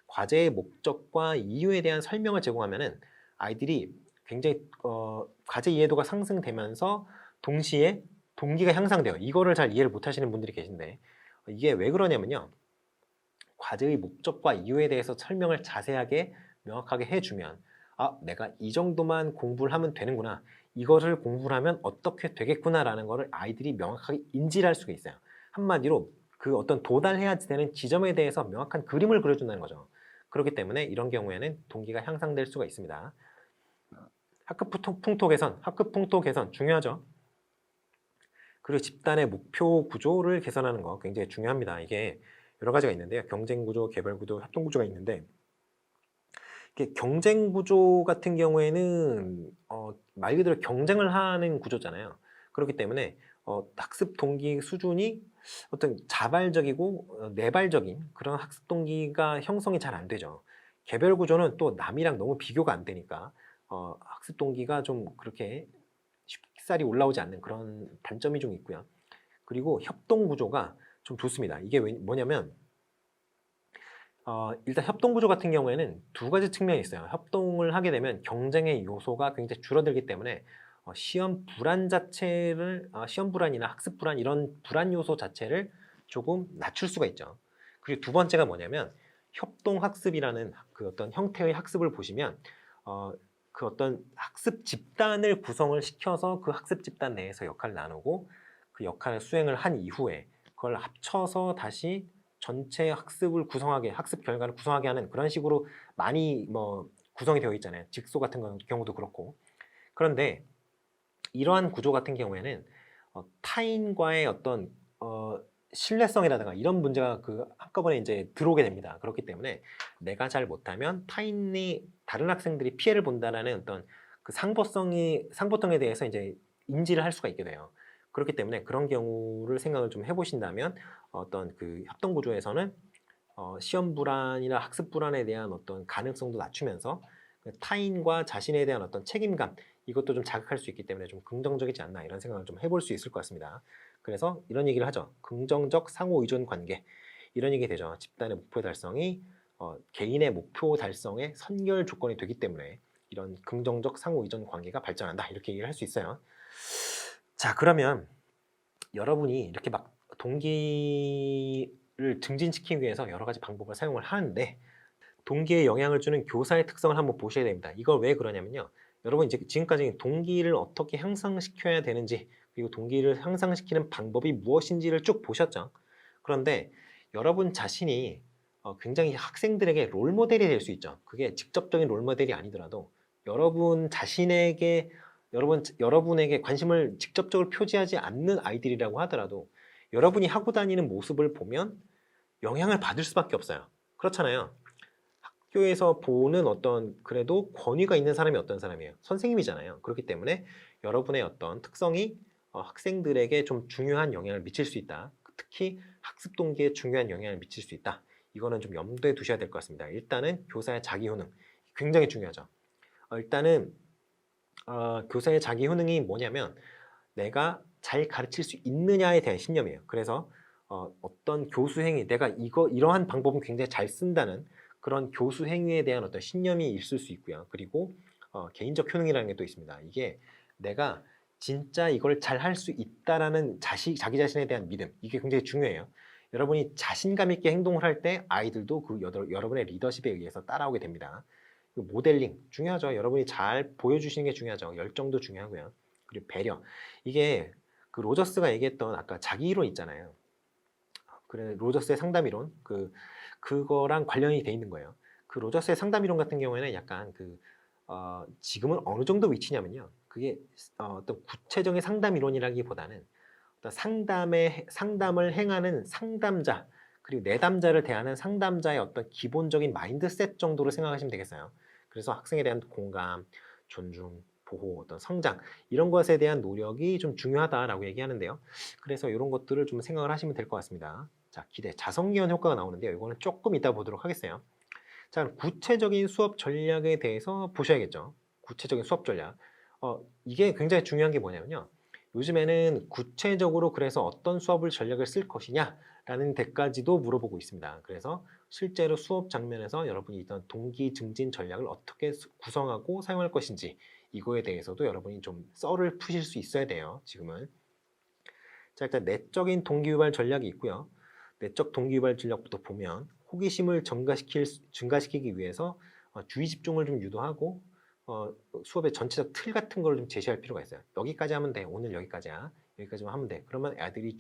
과제의 목적과 이유에 대한 설명을 제공하면은 아이들이 굉장히 과제 이해도가 상승되면서 동시에 동기가 향상돼요. 이거를 잘 이해를 못 하시는 분들이 계신데 이게 왜 그러냐면요. 과제의 목적과 이유에 대해서 설명을 자세하게 명확하게 해주면 내가 이 정도만 공부를 하면 되는구나. 이거를 공부를 하면 어떻게 되겠구나 라는 거를 아이들이 명확하게 인지를 할 수가 있어요. 한마디로 그 어떤 도달해야 되는 지점에 대해서 명확한 그림을 그려준다는 거죠. 그렇기 때문에 이런 경우에는 동기가 향상될 수가 있습니다. 학급 풍토 개선 중요하죠. 그리고 집단의 목표 구조를 개선하는 거 굉장히 중요합니다. 이게 여러 가지가 있는데요. 경쟁 구조, 개별 구조, 협동 구조가 있는데 이게 경쟁 구조 같은 경우에는 말 그대로 경쟁을 하는 구조잖아요. 그렇기 때문에 학습 동기 수준이 어떤 자발적이고 내발적인 그런 학습 동기가 형성이 잘 안 되죠. 개별 구조는 또 남이랑 너무 비교가 안 되니까 학습 동기가 좀 그렇게 쉽사리 올라오지 않는 그런 단점이 좀 있고요. 그리고 협동 구조가 좀 좋습니다. 이게 뭐냐면 일단 협동 구조 같은 경우에는 두 가지 측면이 있어요. 협동을 하게 되면 경쟁의 요소가 굉장히 줄어들기 때문에 시험 불안 자체를 시험 불안이나 학습 불안 이런 불안 요소 자체를 조금 낮출 수가 있죠. 그리고 두 번째가 뭐냐면 협동 학습이라는 그 어떤 형태의 학습을 보시면 그 어떤 학습 집단을 구성을 시켜서 그 학습 집단 내에서 역할을 나누고 그 역할을 수행을 한 이후에 그걸 합쳐서 다시 전체 학습을 구성하게, 학습 결과를 구성하게 하는 그런 식으로 많이 뭐 구성이 되어 있잖아요. 직소 같은 경우도 그렇고. 그런데 이러한 구조 같은 경우에는 타인과의 어떤 신뢰성이라든가 이런 문제가 그 한꺼번에 이제 들어오게 됩니다. 그렇기 때문에 내가 잘 못하면 타인이 다른 학생들이 피해를 본다라는 어떤 그 상보성에 대해서 이제 인지를 할 수가 있게 돼요. 그렇기 때문에 그런 경우를 생각을 좀 해보신다면 어떤 그 협동 구조에서는 시험 불안이나 학습 불안에 대한 어떤 가능성도 낮추면서 타인과 자신에 대한 어떤 책임감 이것도 좀 자극할 수 있기 때문에 좀 긍정적이지 않나 이런 생각을 좀 해볼 수 있을 것 같습니다. 그래서 이런 얘기를 하죠. 긍정적 상호 의존 관계 이런 얘기 되죠. 집단의 목표 달성이 개인의 목표 달성의 선결 조건이 되기 때문에 이런 긍정적 상호 의존 관계가 발전한다 이렇게 얘기를 할 수 있어요. 자, 그러면 여러분이 이렇게 막 동기를 증진시키기 위해서 여러 가지 방법을 사용을 하는데 동기에 영향을 주는 교사의 특성을 한번 보셔야 됩니다. 이걸 왜 그러냐면요. 여러분 이제 지금까지 동기를 어떻게 향상시켜야 되는지 그리고 동기를 향상시키는 방법이 무엇인지를 쭉 보셨죠. 그런데 여러분 자신이 굉장히 학생들에게 롤모델이 될 수 있죠. 그게 직접적인 롤모델이 아니더라도 여러분 자신에게 여러분에게 관심을 직접적으로 표지하지 않는 아이들이라고 하더라도 여러분이 하고 다니는 모습을 보면 영향을 받을 수밖에 없어요. 그렇잖아요. 학교에서 보는 어떤 그래도 권위가 있는 사람이 어떤 사람이에요? 선생님이잖아요. 그렇기 때문에 여러분의 어떤 특성이 학생들에게 좀 중요한 영향을 미칠 수 있다. 특히 학습 동기에 중요한 영향을 미칠 수 있다. 이거는 좀 염두에 두셔야 될 것 같습니다. 일단은 교사의 자기 효능 굉장히 중요하죠. 일단은 교사의 자기 효능이 뭐냐면 내가 잘 가르칠 수 있느냐에 대한 신념이에요. 그래서 어떤 교수 행위, 내가 이러한 방법은 굉장히 잘 쓴다는 그런 교수 행위에 대한 어떤 신념이 있을 수 있고요. 그리고 개인적 효능이라는 게 또 있습니다. 이게 내가 진짜 이걸 잘 할 수 있다라는 자기 자신에 대한 믿음, 이게 굉장히 중요해요. 여러분이 자신감 있게 행동을 할 때 아이들도 그 여러분의 리더십에 의해서 따라오게 됩니다. 모델링 중요하죠. 여러분이 잘 보여주시는 게 중요하죠. 열정도 중요하고요. 그리고 배려. 이게 그 로저스가 얘기했던 아까 자기 이론 있잖아요. 그래 로저스의 상담 이론 그거랑 관련이 돼 있는 거예요. 그 로저스의 상담 이론 같은 경우에는 약간 지금은 어느 정도 위치냐면요. 그게 어떤 구체적인 상담 이론이라기보다는 어떤 상담을 행하는 상담자 그리고 내담자를 대하는 상담자의 어떤 기본적인 마인드셋 정도로 생각하시면 되겠어요. 그래서 학생에 대한 공감, 존중, 보호, 어떤 성장 이런 것에 대한 노력이 좀 중요하다라고 얘기하는데요. 그래서 이런 것들을 좀 생각을 하시면 될 것 같습니다. 자, 기대, 자성기원 효과가 나오는데요. 이거는 조금 이따 보도록 하겠어요. 자, 구체적인 수업 전략에 대해서 보셔야겠죠. 구체적인 수업 전략. 이게 굉장히 중요한 게 뭐냐면요. 요즘에는 구체적으로 그래서 어떤 수업을 전략을 쓸 것이냐라는 데까지도 물어보고 있습니다. 그래서 실제로 수업 장면에서 여러분이 있던 동기 증진 전략을 어떻게 구성하고 사용할 것인지 이거에 대해서도 여러분이 좀 썰을 푸실 수 있어야 돼요. 지금은. 자, 일단 내적인 동기유발 전략이 있고요. 내적 동기유발 전략부터 보면 호기심을 증가시키기 위해서 주의 집중을 좀 유도하고 수업의 전체적 틀 같은 걸 좀 제시할 필요가 있어요. 여기까지 하면 돼. 오늘 여기까지야. 여기까지만 하면 돼. 그러면 애들이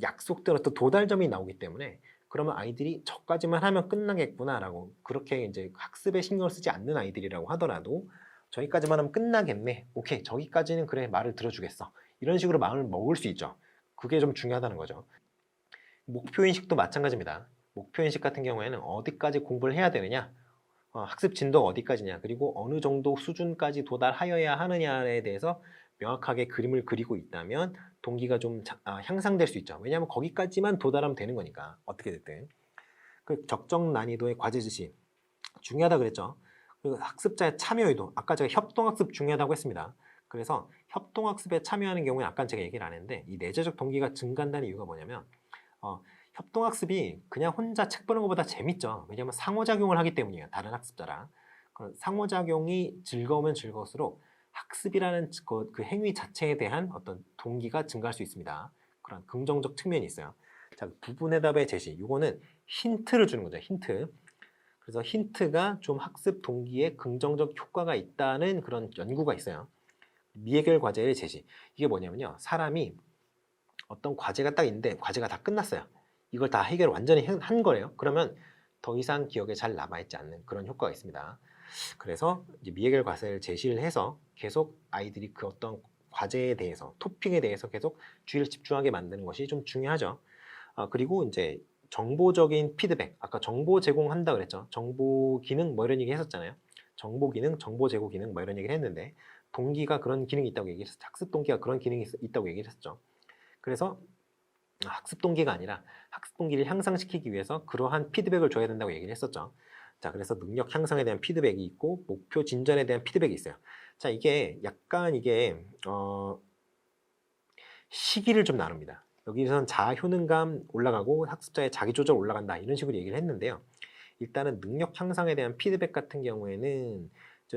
약속대로 또 도달점이 나오기 때문에 그러면 아이들이 저까지만 하면 끝나겠구나라고 그렇게 이제 학습에 신경을 쓰지 않는 아이들이라고 하더라도 저기까지만 하면 끝나겠네. 오케이. 저기까지는 그래. 말을 들어주겠어. 이런 식으로 마음을 먹을 수 있죠. 그게 좀 중요하다는 거죠. 목표인식도 마찬가지입니다. 목표인식 같은 경우에는 어디까지 공부를 해야 되느냐, 학습 진도가 어디까지냐, 그리고 어느 정도 수준까지 도달하여야 하느냐에 대해서 명확하게 그림을 그리고 있다면 동기가 좀 향상될 수 있죠. 왜냐하면 거기까지만 도달하면 되는 거니까 어떻게 됐든. 그 적정 난이도의 과제 지시 중요하다 그랬죠. 그리고 학습자의 참여 의도, 아까 제가 협동학습 중요하다고 했습니다. 그래서 협동학습에 참여하는 경우에 아까 제가 얘기를 안 했는데 이 내재적 동기가 증가한다는 이유가 뭐냐면 협동학습이 그냥 혼자 책 보는 것보다 재밌죠. 왜냐하면 상호작용을 하기 때문이에요. 다른 학습자랑. 상호작용이 즐거우면 즐거울수록 학습이라는 그 행위 자체에 대한 어떤 동기가 증가할 수 있습니다. 그런 긍정적 측면이 있어요. 자, 부분의 답의 제시. 이거는 힌트를 주는 거죠. 힌트. 그래서 힌트가 좀 학습 동기에 긍정적 효과가 있다는 그런 연구가 있어요. 미해결 과제의 제시. 이게 뭐냐면요. 사람이 어떤 과제가 딱 있는데 과제가 다 끝났어요. 이걸 다 해결 완전히 한 거예요. 그러면 더 이상 기억에 잘 남아있지 않는 그런 효과가 있습니다. 그래서 이제 미해결 과제를 제시를 해서 계속 아이들이 그 어떤 과제에 대해서, 토픽에 대해서 계속 주의를 집중하게 만드는 것이 좀 중요하죠. 그리고 이제 정보적인 피드백, 아까 정보 제공한다 그랬죠. 정보 기능 뭐 이런 얘기 했었잖아요. 정보 기능, 정보 제공 기능 뭐 이런 얘기를 했는데 동기가 그런 기능이 있다고 얘기했었죠. 학습 동기가 그런 기능이 있다고 얘기를 했었죠. 그래서 학습 동기가 아니라 학습 동기를 향상시키기 위해서 그러한 피드백을 줘야 된다고 얘기를 했었죠. 자, 그래서 능력 향상에 대한 피드백이 있고 목표 진전에 대한 피드백이 있어요. 자, 이게 약간 이게 시기를 좀 나눕니다. 여기서는 자아 효능감 올라가고 학습자의 자기 조절 올라간다 이런 식으로 얘기를 했는데요. 일단은 능력 향상에 대한 피드백 같은 경우에는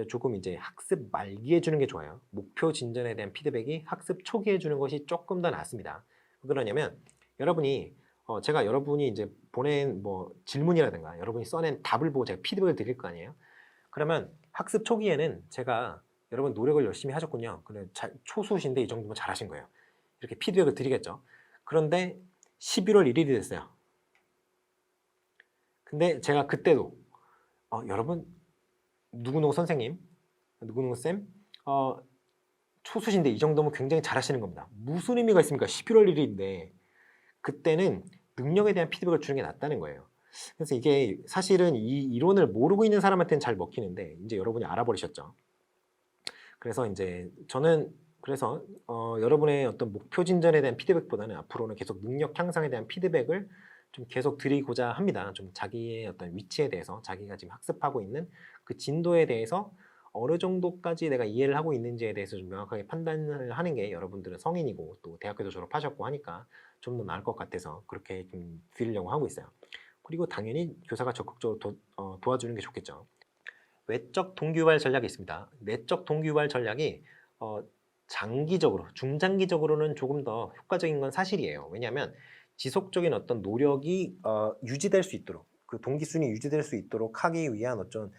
조금 이제 학습 말기에 주는 게 좋아요. 목표 진전에 대한 피드백이 학습 초기에 주는 것이 조금 더 낫습니다. 왜 그러냐면 여러분이 제가 여러분이 이제 보낸 뭐 질문이라든가 여러분이 써낸 답을 보고 제가 피드백을 드릴 거 아니에요. 그러면 학습 초기에는 제가 여러분 노력을 열심히 하셨군요. 그래 초수신데 이 정도면 잘하신 거예요. 이렇게 피드백을 드리겠죠. 그런데 11월 1일이 됐어요. 근데 제가 그때도 여러분 누구누구 선생님, 누구누구 쌤 초수신데 이 정도면 굉장히 잘하시는 겁니다. 무슨 의미가 있습니까? 11월 1일인데 그때는 능력에 대한 피드백을 주는 게 낫다는 거예요. 그래서 이게 사실은 이 이론을 모르고 있는 사람한테는 잘 먹히는데 이제 여러분이 알아버리셨죠. 그래서 이제 저는 그래서 여러분의 어떤 목표 진전에 대한 피드백보다는 앞으로는 계속 능력 향상에 대한 피드백을 좀 계속 드리고자 합니다. 좀 자기의 어떤 위치에 대해서 자기가 지금 학습하고 있는 그 진도에 대해서 어느 정도까지 내가 이해를 하고 있는지에 대해서 좀 명확하게 판단을 하는 게 여러분들은 성인이고 또 대학교도 졸업하셨고 하니까 좀 더 나을 것 같아서 그렇게 좀 드리려고 하고 있어요. 그리고 당연히 교사가 적극적으로 도와주는 게 좋겠죠. 외적 동기유발 전략이 있습니다. 내적 동기유발 전략이 장기적으로, 중장기적으로는 조금 더 효과적인 건 사실이에요. 왜냐하면 지속적인 어떤 노력이 유지될 수 있도록, 그 동기순이 유지될 수 있도록 하기 위한 어떤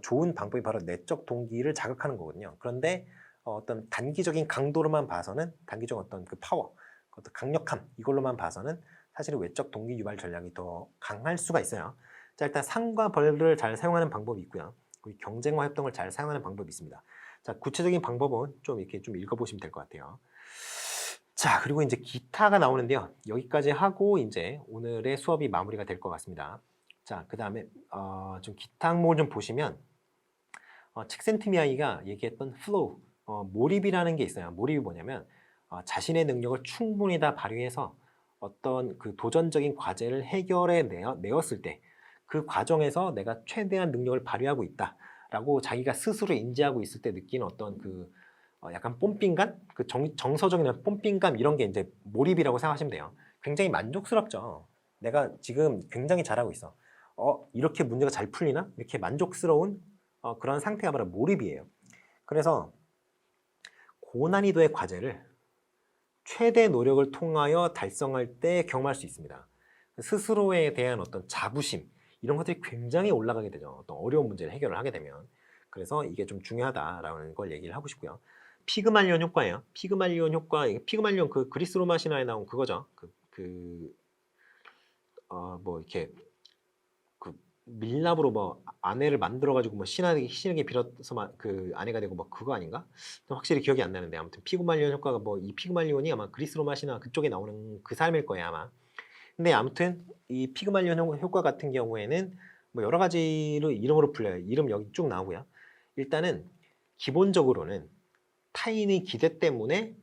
좋은 방법이 바로 내적 동기를 자극하는 거거든요. 그런데 어떤 단기적인 강도로만 봐서는, 단기적 어떤 그 파워, 어떤 강력함, 이걸로만 봐서는 사실은 외적 동기 유발 전략이 더 강할 수가 있어요. 자, 일단 상과 벌을 잘 사용하는 방법이 있고요. 그리고 경쟁과 협동을 잘 사용하는 방법이 있습니다. 자, 구체적인 방법은 좀 이렇게 좀 읽어보시면 될 것 같아요. 자, 그리고 이제 기타가 나오는데요. 여기까지 하고 이제 오늘의 수업이 마무리가 될 것 같습니다. 자, 그 다음에 좀 기타 항목을 좀 보시면 칙센트미아이가 얘기했던 플로우, 몰입이라는 게 있어요. 몰입이 뭐냐면 자신의 능력을 충분히 다 발휘해서 어떤 그 도전적인 과제를 해결해 내었을 때 그 과정에서 내가 최대한 능력을 발휘하고 있다라고 자기가 스스로 인지하고 있을 때 느끼는 어떤 그 약간 뽐핀감? 그 정서적인 뽐핀감 이런 게 이제 몰입이라고 생각하시면 돼요. 굉장히 만족스럽죠. 내가 지금 굉장히 잘하고 있어. 이렇게 문제가 잘 풀리나? 이렇게 만족스러운 그런 상태가 바로 몰입이에요. 그래서 고난이도의 과제를 최대 노력을 통하여 달성할 때 경험할 수 있습니다. 스스로에 대한 어떤 자부심 이런 것들이 굉장히 올라가게 되죠. 어떤 어려운 문제를 해결을 하게 되면. 그래서 이게 좀 중요하다라는 걸 얘기를 하고 싶고요. 피그말리온 효과예요. 피그말리온 효과, 피그말리온 그 그리스 로마 신화에 나온 그거죠. 뭐 이렇게 그 밀랍으로 뭐 아내를 만들어가지고 뭐 신에게 빌어서 그 아내가 되고 뭐 그거 아닌가? 확실히 기억이 안 나는데 아무튼 피그말리온 효과가 뭐 이 피그말리온이 아마 그리스 로마 신화 그쪽에 나오는 그 삶일 거예요 아마. 근데 아무튼 이 피그말리온 효과 같은 경우에는 뭐 여러 가지로 이름으로 불려요. 이름 여기 쭉 나오고요. 일단은 기본적으로는 타인의 기대 때문에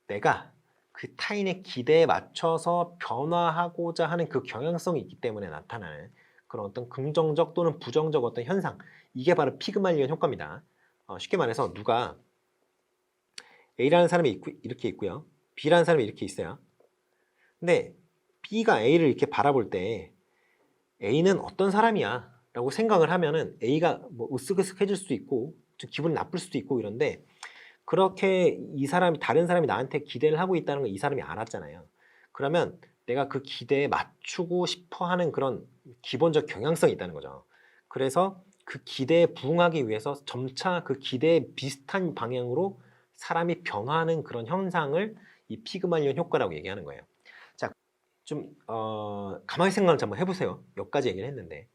내가 그 타인의 기대에 맞춰서 변화하고자 하는 그 경향성이 있기 때문에 나타나는 그런 어떤 긍정적 또는 부정적 어떤 현상, 이게 바로 피그말리온 효과입니다. 쉽게 말해서 누가 A라는 사람이 이렇게 있고요. B라는 사람이 이렇게 있어요. 근데 B가 A를 이렇게 바라볼 때 A는 어떤 사람이야 라고 생각을 하면은 A가 뭐 으쓱으쓱해질 수도 있고 좀 기분이 나쁠 수도 있고 이런데, 그렇게 다른 사람이 나한테 기대를 하고 있다는 걸 이 사람이 알았잖아요. 그러면 내가 그 기대에 맞추고 싶어 하는 그런 기본적 경향성이 있다는 거죠. 그래서 그 기대에 부응하기 위해서 점차 그 기대에 비슷한 방향으로 사람이 변화하는 그런 현상을 이 피그말리온 효과라고 얘기하는 거예요. 자, 좀 가만히 생각을 한번 해보세요. 몇 가지 얘기를 했는데,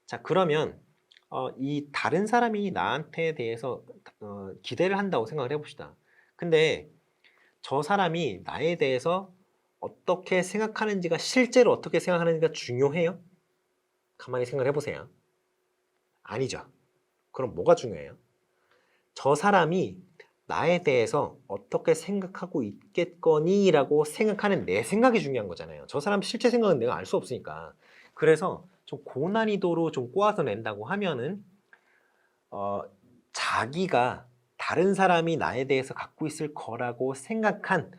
자, 그러면 이 다른 사람이 나한테 대해서 기대를 한다고 생각을 해봅시다. 근데 저 사람이 나에 대해서 어떻게 생각하는지가, 실제로 어떻게 생각하는지가 중요해요? 가만히 생각을 해보세요. 아니죠. 그럼 뭐가 중요해요? 저 사람이 나에 대해서 어떻게 생각하고 있겠거니 라고 생각하는 내 생각이 중요한 거잖아요. 저 사람 실제 생각은 내가 알 수 없으니까. 그래서 좀 고난이도로 좀 꼬아서 낸다고 하면은 자기가 다른 사람이 나에 대해서 갖고 있을 거라고 생각한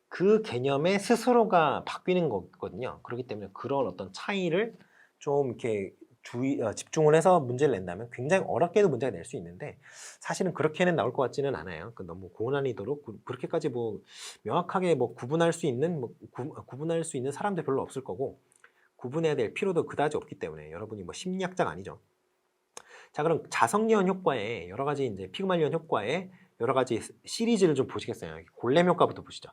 그 개념에 스스로가 바뀌는 거거든요. 그렇기 때문에 그런 어떤 차이를 좀 이렇게 집중을 해서 문제를 낸다면 굉장히 어렵게도 문제가 낼 수 있는데, 사실은 그렇게는 나올 것 같지는 않아요. 너무 고난이도로 그렇게까지 뭐 명확하게 뭐 구분할 수 있는 구분할 수 있는 사람도 별로 없을 거고, 구분해야 될 필요도 그다지 없기 때문에, 여러분이 뭐 심리학자가 아니죠. 자, 그럼 자성리온 효과에 여러 가지, 이제 피그말리온 효과에 여러 가지 시리즈를 좀 보시겠어요. 골렘 효과부터 보시죠.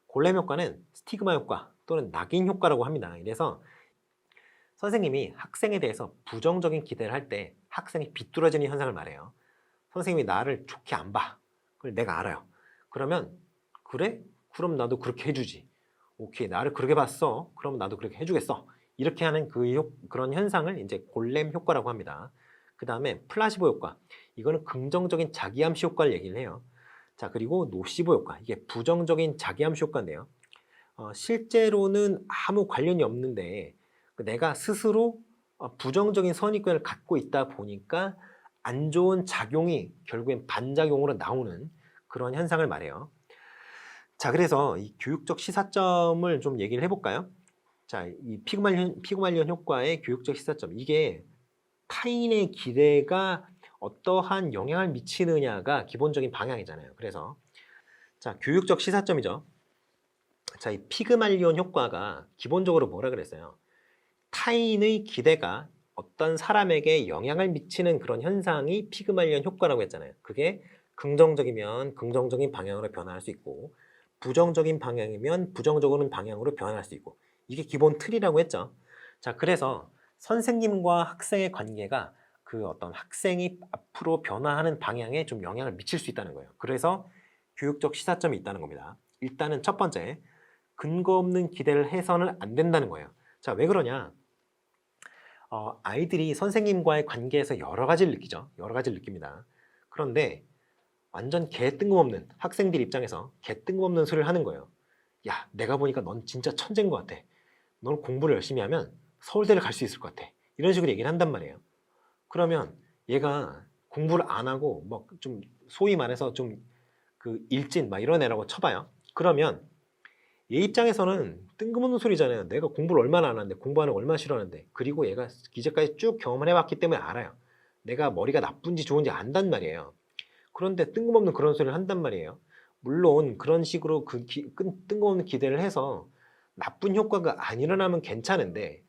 골렘 효과는 스티그마 효과 또는 낙인 효과라고 합니다. 이래서 선생님이 학생에 대해서 부정적인 기대를 할 때 학생이 비뚤어지는 현상을 말해요. 선생님이 나를 좋게 안 봐. 그걸 내가 알아요. 그러면 그래? 그럼 나도 그렇게 해주지. 오케이, 나를 그렇게 봤어. 그럼 나도 그렇게 해주겠어. 이렇게 하는 그런 현상을 이제 골렘 효과라고 합니다. 그 다음에 플라시보 효과. 이거는 긍정적인 자기암시 효과를 얘기를 해요. 자, 그리고 노시보 효과. 이게 부정적인 자기암시 효과인데요. 실제로는 아무 관련이 없는데 내가 스스로 부정적인 선입견을 갖고 있다 보니까 안 좋은 작용이 결국엔 반작용으로 나오는 그런 현상을 말해요. 자, 그래서 이 교육적 시사점을 좀 얘기를 해볼까요? 자, 이 피그말리온 효과의 교육적 시사점. 이게 타인의 기대가 어떠한 영향을 미치느냐가 기본적인 방향이잖아요. 그래서 자, 교육적 시사점이죠. 자, 이 피그말리온 효과가 기본적으로 뭐라 그랬어요? 타인의 기대가 어떤 사람에게 영향을 미치는 그런 현상이 피그말리온 효과라고 했잖아요. 그게 긍정적이면 긍정적인 방향으로 변화할 수 있고, 부정적인 방향이면 부정적인 방향으로 변화할 수 있고, 이게 기본 틀이라고 했죠. 자, 그래서 선생님과 학생의 관계가 그 어떤 학생이 앞으로 변화하는 방향에 좀 영향을 미칠 수 있다는 거예요. 그래서 교육적 시사점이 있다는 겁니다. 일단은 첫 번째, 근거 없는 기대를 해서는 안 된다는 거예요. 자, 왜 그러냐? 아이들이 선생님과의 관계에서 여러 가지를 느끼죠. 여러 가지를 느낍니다. 그런데 완전 개 뜬금없는, 학생들 입장에서 개 뜬금없는 소리를 하는 거예요. 야, 내가 보니까 넌 진짜 천재인 것 같아. 넌 공부를 열심히 하면 서울대를 갈 수 있을 것 같아. 이런 식으로 얘기를 한단 말이에요. 그러면 얘가 공부를 안 하고 뭐 좀 소위 말해서 좀 그 일진 막 이런 애라고 쳐봐요. 그러면 얘 입장에서는 뜬금없는 소리잖아요. 내가 공부를 얼마나 안 하는데, 공부하는 걸 얼마나 싫어하는데, 그리고 얘가 이제까지 쭉 경험을 해봤기 때문에 알아요. 내가 머리가 나쁜지 좋은지 안단 말이에요. 그런데 뜬금없는 그런 소리를 한단 말이에요. 물론 그런 식으로 뜬금없는 기대를 해서 나쁜 효과가 안 일어나면 괜찮은데,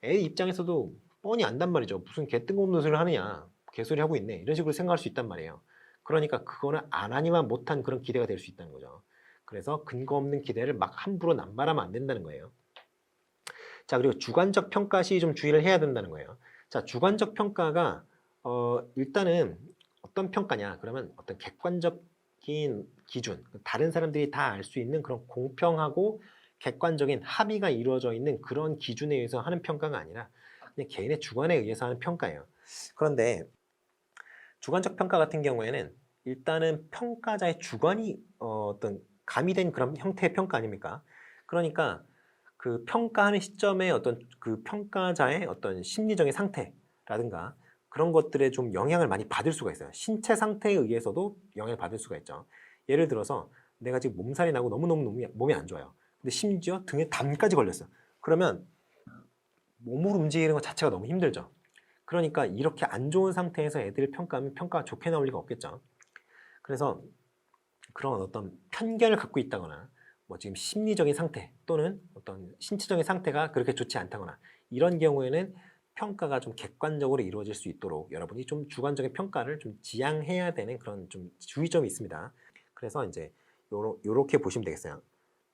애 입장에서도 뻔히 안단 말이죠. 무슨 개 뜬금없는 소리를 하느냐, 개소리 하고 있네, 이런 식으로 생각할 수 있단 말이에요. 그러니까 그거는 안 하니만 못한 그런 기대가 될 수 있다는 거죠. 그래서 근거 없는 기대를 막 함부로 남발하면 안 된다는 거예요. 자, 그리고 주관적 평가 시 좀 주의를 해야 된다는 거예요. 자, 주관적 평가가 일단은 어떤 평가냐? 그러면 어떤 객관적인 기준, 다른 사람들이 다 알 수 있는 그런 공평하고 객관적인 합의가 이루어져 있는 그런 기준에 의해서 하는 평가가 아니라 그냥 개인의 주관에 의해서 하는 평가예요. 그런데 주관적 평가 같은 경우에는 일단은 평가자의 주관이 어떤 가미된 그런 형태의 평가 아닙니까? 그러니까 그 평가하는 시점에 어떤 그 평가자의 어떤 심리적인 상태라든가 그런 것들에 좀 영향을 많이 받을 수가 있어요. 신체 상태에 의해서도 영향을 받을 수가 있죠. 예를 들어서 내가 지금 몸살이 나고 너무너무 몸이 안 좋아요. 근데 심지어 등에 담까지 걸렸어요. 그러면 몸을 움직이는 것 자체가 너무 힘들죠. 그러니까 이렇게 안 좋은 상태에서 애들을 평가하면 평가가 좋게 나올 리가 없겠죠. 그래서 그런 어떤 편견을 갖고 있다거나 뭐 지금 심리적인 상태 또는 어떤 신체적인 상태가 그렇게 좋지 않다거나 이런 경우에는 평가가 좀 객관적으로 이루어질 수 있도록 여러분이 좀 주관적인 평가를 좀 지양해야 되는 그런 좀 주의점이 있습니다. 그래서 이제 요렇게 보시면 되겠어요.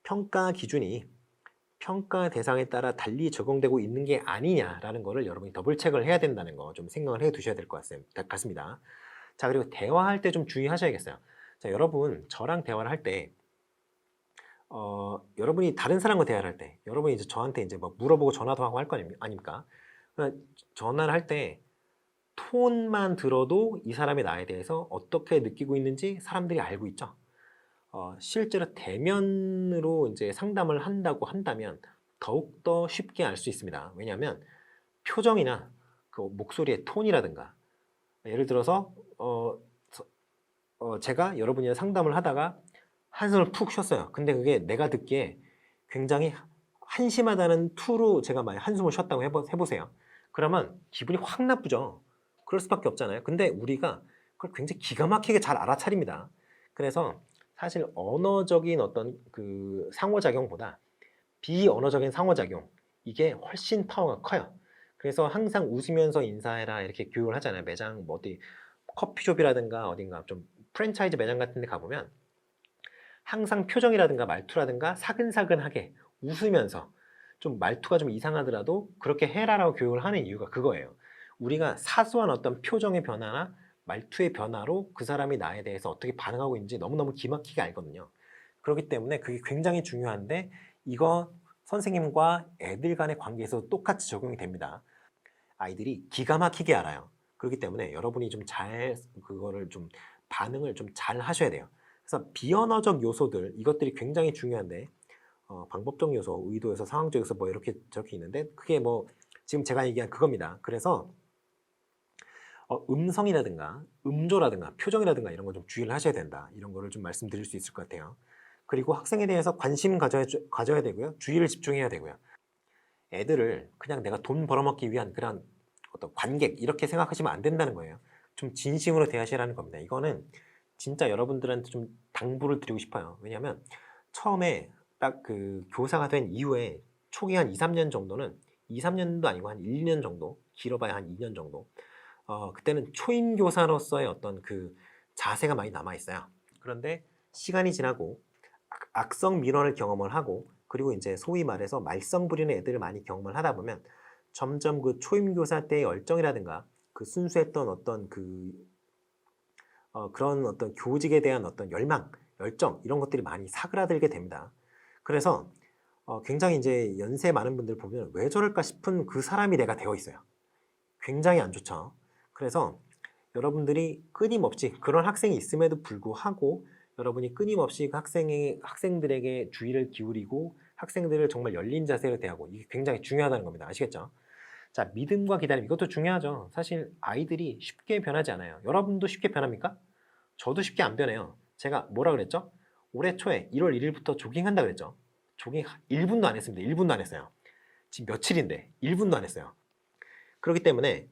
평가 기준이 평가 대상에 따라 달리 적용되고 있는 게 아니냐라는 거를 여러분이 더블 체크를 해야 된다는 거 좀 생각을 해 두셔야 될 것 같습니다. 자, 그리고 대화할 때 좀 주의하셔야겠어요. 자, 여러분 저랑 대화를 할 때 여러분이 다른 사람과 대화를 할 때 여러분이 이제 저한테 이제 뭐 물어보고 전화도 하고 할 거 아닙니까? 그러니까 전화를 할 때 톤만 들어도 이 사람이 나에 대해서 어떻게 느끼고 있는지 사람들이 알고 있죠. 실제로 대면으로 이제 상담을 한다고 한다면 더욱더 쉽게 알 수 있습니다. 왜냐하면 표정이나 그 목소리의 톤이라든가 예를 들어서 제가 여러분이랑 상담을 하다가 한숨을 푹 쉬었어요. 근데 그게 내가 듣기에 굉장히 한심하다는 투로 제가 만약 한숨을 쉬었다고 해보세요. 그러면 기분이 확 나쁘죠. 그럴 수밖에 없잖아요. 근데 우리가 그걸 굉장히 기가 막히게 잘 알아차립니다. 그래서 사실 언어적인 어떤 그 상호작용보다 비언어적인 상호작용 이게 훨씬 파워가 커요. 그래서 항상 웃으면서 인사해라 이렇게 교육을 하잖아요. 매장 뭐 어디 커피숍이라든가 어딘가 좀 프랜차이즈 매장 같은 데 가보면 항상 표정이라든가 말투라든가 사근사근하게 웃으면서 좀 말투가 좀 이상하더라도 그렇게 해라라고 교육을 하는 이유가 그거예요. 우리가 사소한 어떤 표정의 변화나 말투의 변화로 그 사람이 나에 대해서 어떻게 반응하고 있는지 너무너무 기막히게 알거든요. 그렇기 때문에 그게 굉장히 중요한데 이거 선생님과 애들 간의 관계에서 똑같이 적용이 됩니다. 아이들이 기가 막히게 알아요. 그렇기 때문에 여러분이 좀 잘 그거를 좀 반응을 좀 잘 하셔야 돼요. 그래서 비언어적 요소들 이것들이 굉장히 중요한데 방법적 요소, 의도에서 상황적 요소 뭐 이렇게 적혀 있는데 그게 뭐 지금 제가 얘기한 그겁니다. 그래서 음성이라든가 음조라든가 표정이라든가 이런 거 좀 주의를 하셔야 된다. 이런 거를 좀 말씀드릴 수 있을 것 같아요. 그리고 학생에 대해서 관심 가져야 되고요. 주의를 집중해야 되고요. 애들을 그냥 내가 돈 벌어먹기 위한 그런 어떤 관객 이렇게 생각하시면 안 된다는 거예요. 좀 진심으로 대하시라는 겁니다. 이거는 진짜 여러분들한테 좀 당부를 드리고 싶어요. 왜냐하면 처음에 딱 그 교사가 된 이후에 초기 한 2, 3년 정도는 2, 3년도 아니고 한 1년 정도 길어봐야 한 2년 정도 그때는 초임 교사로서의 어떤 그 자세가 많이 남아 있어요. 그런데 시간이 지나고 악성 민원을 경험을 하고 그리고 이제 소위 말해서 말썽 부리는 애들을 많이 경험을 하다 보면 점점 그 초임 교사 때의 열정이라든가 그 순수했던 어떤 그런 어떤 교직에 대한 어떤 열정 이런 것들이 많이 사그라들게 됩니다. 그래서 굉장히 이제 연세 많은 분들 보면 왜 저럴까 싶은 그 사람이 내가 되어 있어요. 굉장히 안 좋죠. 그래서 여러분들이 끊임없이 그런 학생이 있음에도 불구하고 여러분이 끊임없이 그 학생들에게 주의를 기울이고 학생들을 정말 열린 자세로 대하고 이게 굉장히 중요하다는 겁니다. 아시겠죠? 자, 믿음과 기다림 이것도 중요하죠. 사실 아이들이 쉽게 변하지 않아요. 여러분도 쉽게 변합니까? 저도 쉽게 안 변해요. 제가 뭐라 그랬죠? 올해 초에 1월 1일부터 조깅한다 그랬죠. 조깅 1분도 안 했습니다. 1분도 안 했어요. 지금 며칠인데 1분도 안 했어요. 그렇기 때문에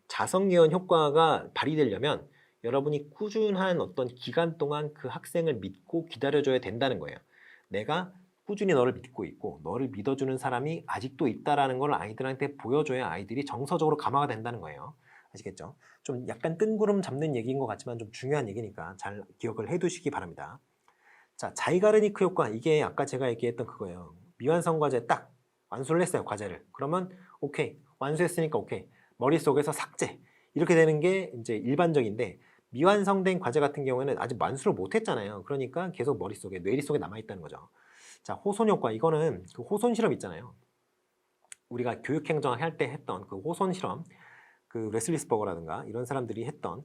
자성개연 효과가 발휘되려면 여러분이 꾸준한 어떤 기간 동안 그 학생을 믿고 기다려줘야 된다는 거예요. 내가 꾸준히 너를 믿고 있고 너를 믿어주는 사람이 아직도 있다라는 걸 아이들한테 보여줘야 아이들이 정서적으로 감화가 된다는 거예요. 아시겠죠? 좀 약간 뜬구름 잡는 얘기인 것 같지만 좀 중요한 얘기니까 잘 기억을 해두시기 바랍니다. 자, 자이가르니크 효과 이게 아까 제가 얘기했던 그거예요. 미완성 과제 딱 완수를 했어요, 과제를. 그러면 오케이, 완수했으니까 오케이. 머릿속에서 삭제. 이렇게 되는 게 이제 일반적인데 미완성된 과제 같은 경우에는 아직 완수를 못 했잖아요. 그러니까 계속 머릿속에, 뇌리 속에 남아있다는 거죠. 자, 호손 효과. 이거는 그 호손 실험 있잖아요. 우리가 교육행정 할 때 했던 그 호손 실험, 그 레슬리스버거라든가 이런 사람들이 했던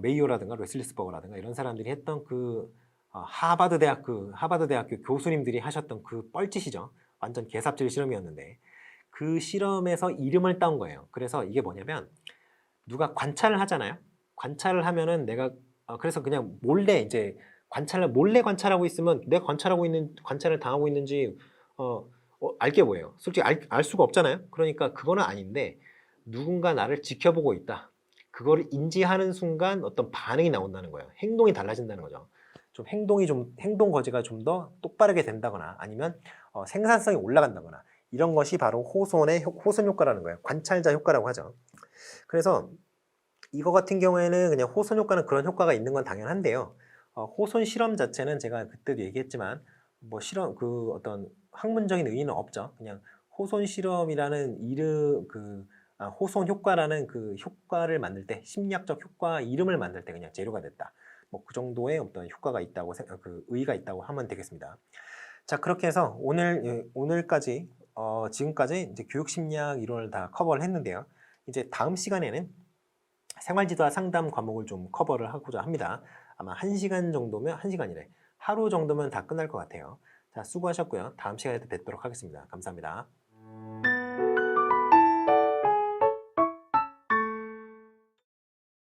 메이오라든가 레슬리스버거라든가 이런 사람들이 했던 그 하버드 대학교 교수님들이 하셨던 그 뻘짓이죠. 완전 개삽질 실험이었는데 그 실험에서 이름을 따온 거예요. 그래서 이게 뭐냐면 누가 관찰을 하잖아요. 관찰을 하면은 내가 그래서 그냥 몰래 이제 관찰을 몰래 관찰하고 있으면 내가 관찰을 당하고 있는지 알게 뭐예요? 솔직히 알 수가 없잖아요. 그러니까 그거는 아닌데 누군가 나를 지켜보고 있다. 그거를 인지하는 순간 어떤 반응이 나온다는 거예요. 행동이 달라진다는 거죠. 행동 거지가 좀 더 똑바르게 된다거나 아니면 생산성이 올라간다거나 이런 것이 바로 호손 효과라는 거예요. 관찰자 효과라고 하죠. 그래서 이거 같은 경우에는 그냥 호손 효과는 그런 효과가 있는 건 당연한데요. 호손 실험 자체는 제가 그때도 얘기했지만 뭐 어떤 학문적인 의의는 없죠. 그냥 호손 실험이라는 호손 효과라는 그 효과를 만들 때 심리학적 효과 이름을 만들 때 그냥 재료가 됐다. 뭐 그 정도의 어떤 효과가 있다고 의의가 있다고 하면 되겠습니다. 자, 그렇게 해서 지금까지 이제 교육심리학 이론을 다 커버를 했는데요. 이제 다음 시간에는 생활지도와 상담 과목을 좀 커버를 하고자 합니다. 아마 1시간 정도면, 1시간이래. 하루 정도면 다 끝날 것 같아요. 자, 수고하셨고요. 다음 시간에 또 뵙도록 하겠습니다. 감사합니다.